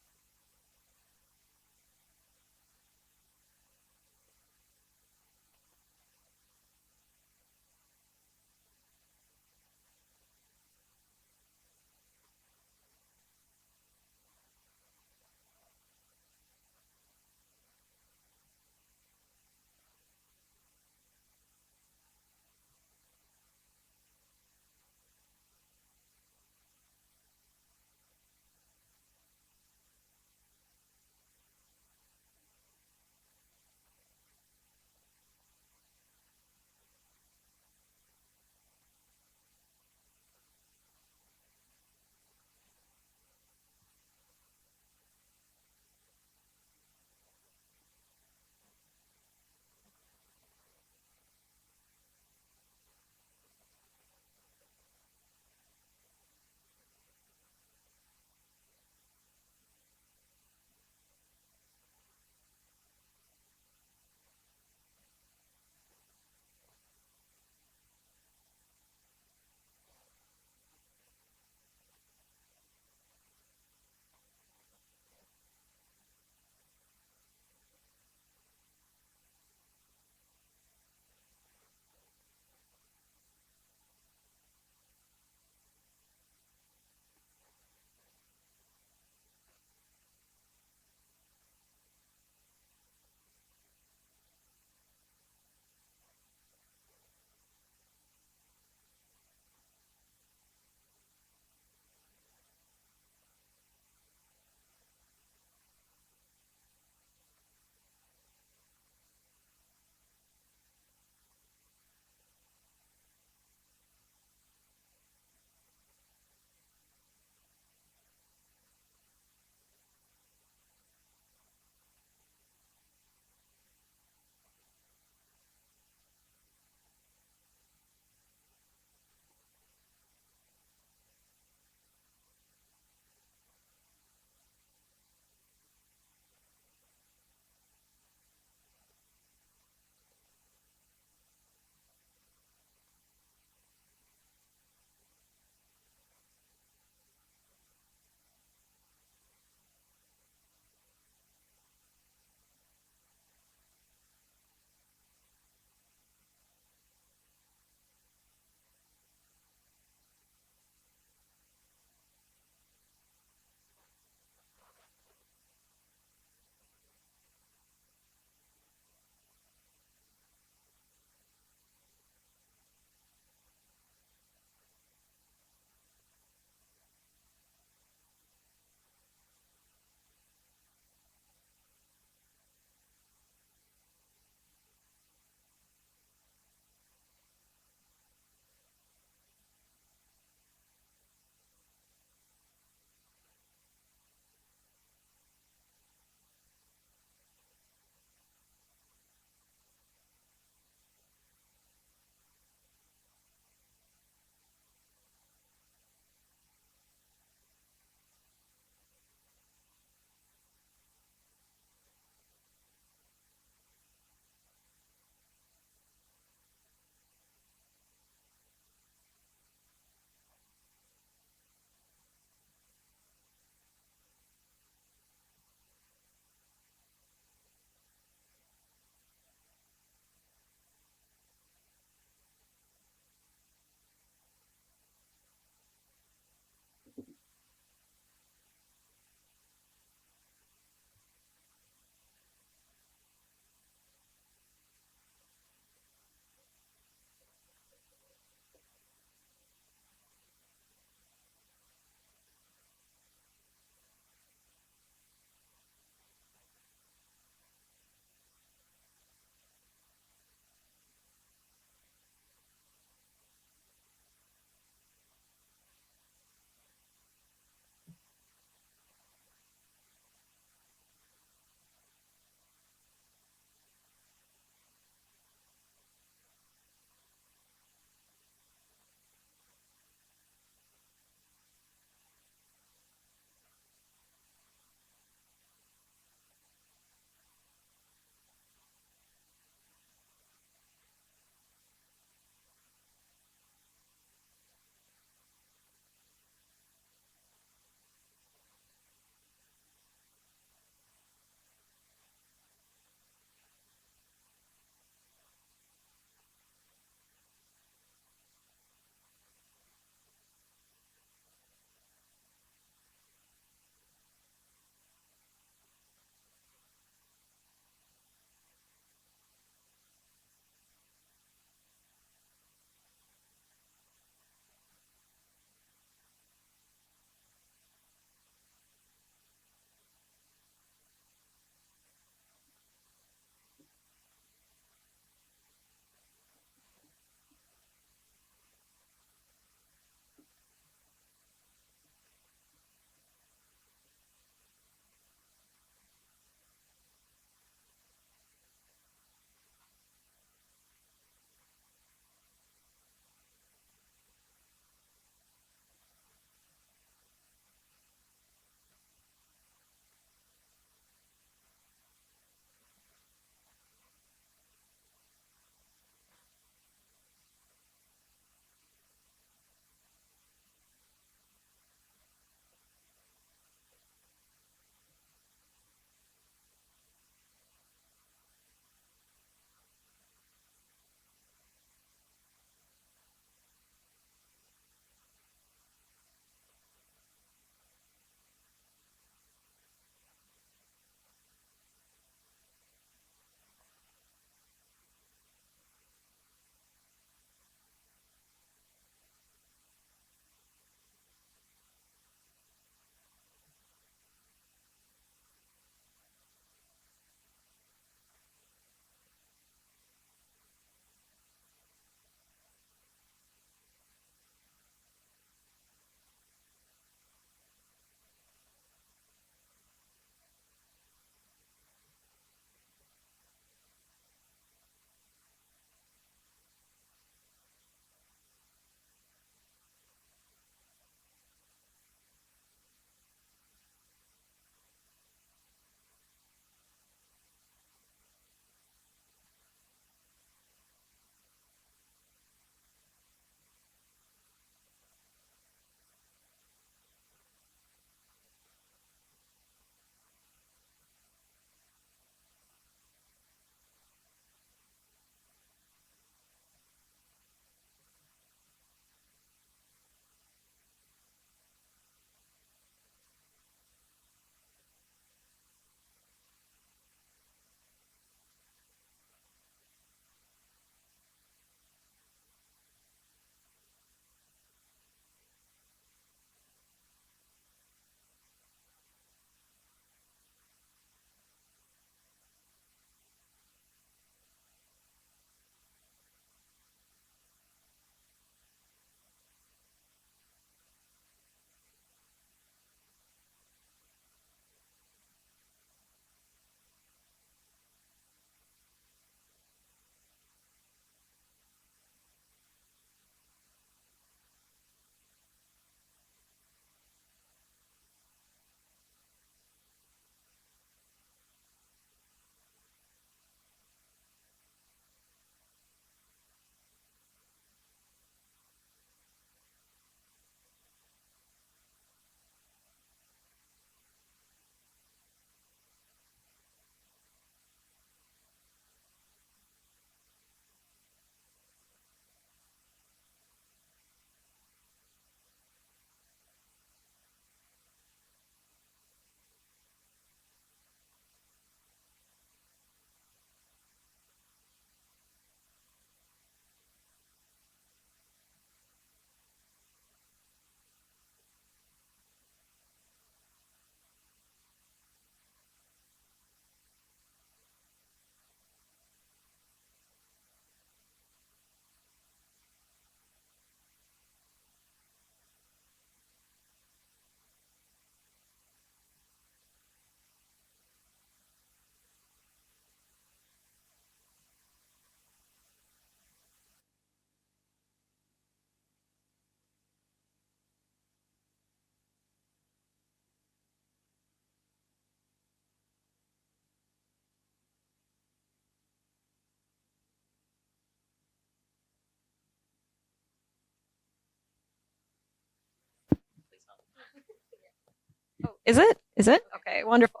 Is it? Is it? Okay, wonderful.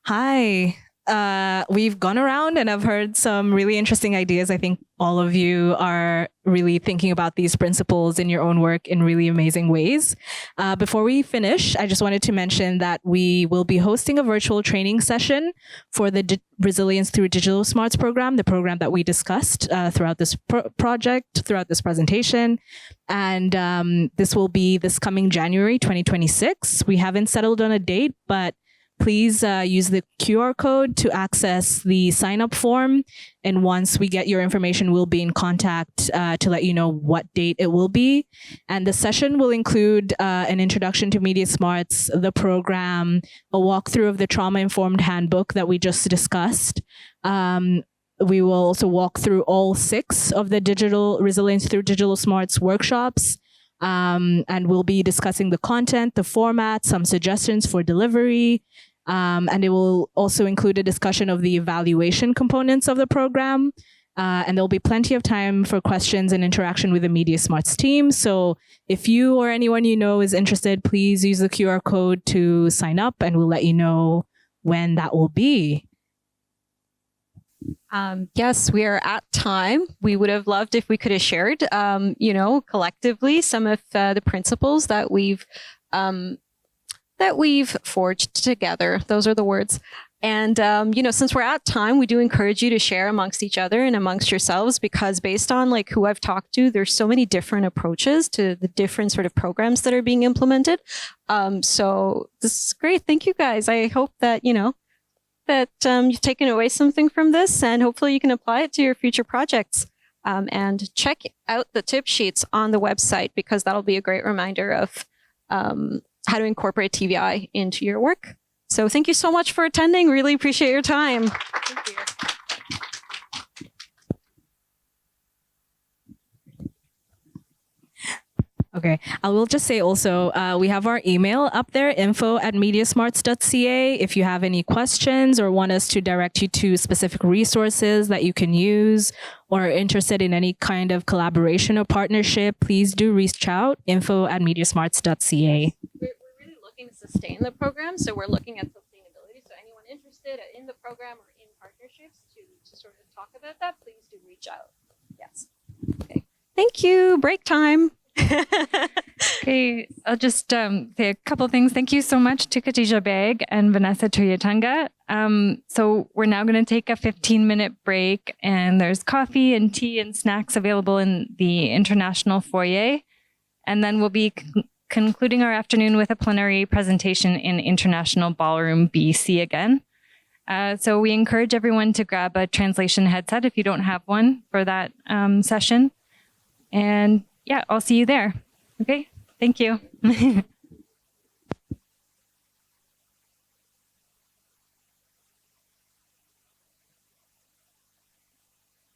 Hi. We've gone around and I've heard some really interesting ideas. I think all of you are really thinking about these principles in your own work in really amazing ways. Before we finish, I just wanted to mention that we will be hosting a virtual training session for the Resilience Through DigitalSmarts program, the program that we discussed throughout this project, throughout this presentation. And this will be this coming January 2026. We haven't settled on a date, but please use the QR code to access the sign-up form. And once we get your information, we'll be in contact to let you know what date it will be. And the session will include an introduction to MediaSmarts, the program, a walkthrough of the trauma-informed handbook that we just discussed. We will also walk through all 6 of the Digital Resilience Through DigitalSmarts workshops. And we'll be discussing the content, the format, some suggestions for delivery. And it will also include a discussion of the evaluation components of the program. And there'll be plenty of time for questions and interaction with the MediaSmarts team. So if you or anyone you know is interested, please use the QR code to sign up and we'll let you know when that will be. Yes, we are at time. We would have loved if we could have shared, collectively some of the principles that we've forged together. Those are the words. And, since we're at time, we do encourage you to share amongst each other and amongst yourselves, because based on who I've talked to, there's so many different approaches to the different sort of programs that are being implemented. So this is great. Thank you guys. I hope that, you've taken away something from this, and hopefully you can apply it to your future projects. And check out the tip sheets on the website, because that'll be a great reminder of how to incorporate TVI into your work. So thank you so much for attending. Really appreciate your time. Thank you. Okay, I will just say also, we have our email up there, info@mediasmarts.ca. If you have any questions or want us to direct you to specific resources that you can use, or are interested in any kind of collaboration or partnership, please do reach out, info@mediasmarts.ca. We're really looking to sustain the program, so we're looking at sustainability. So anyone interested in the program or in partnerships to sort of talk about that, please do reach out. Yes. Okay. Thank you. Break time. Okay, I'll just say a couple things. Thank you so much to Khadija Beg and Vanessa Tuyatanga. So we're now going to take a 15-minute break, and there's coffee and tea and snacks available in the international foyer. And then we'll be concluding our afternoon with a plenary presentation in International Ballroom BC again. So we encourage everyone to grab a translation headset if you don't have one for that session. And yeah, I'll see you there. Okay, thank you.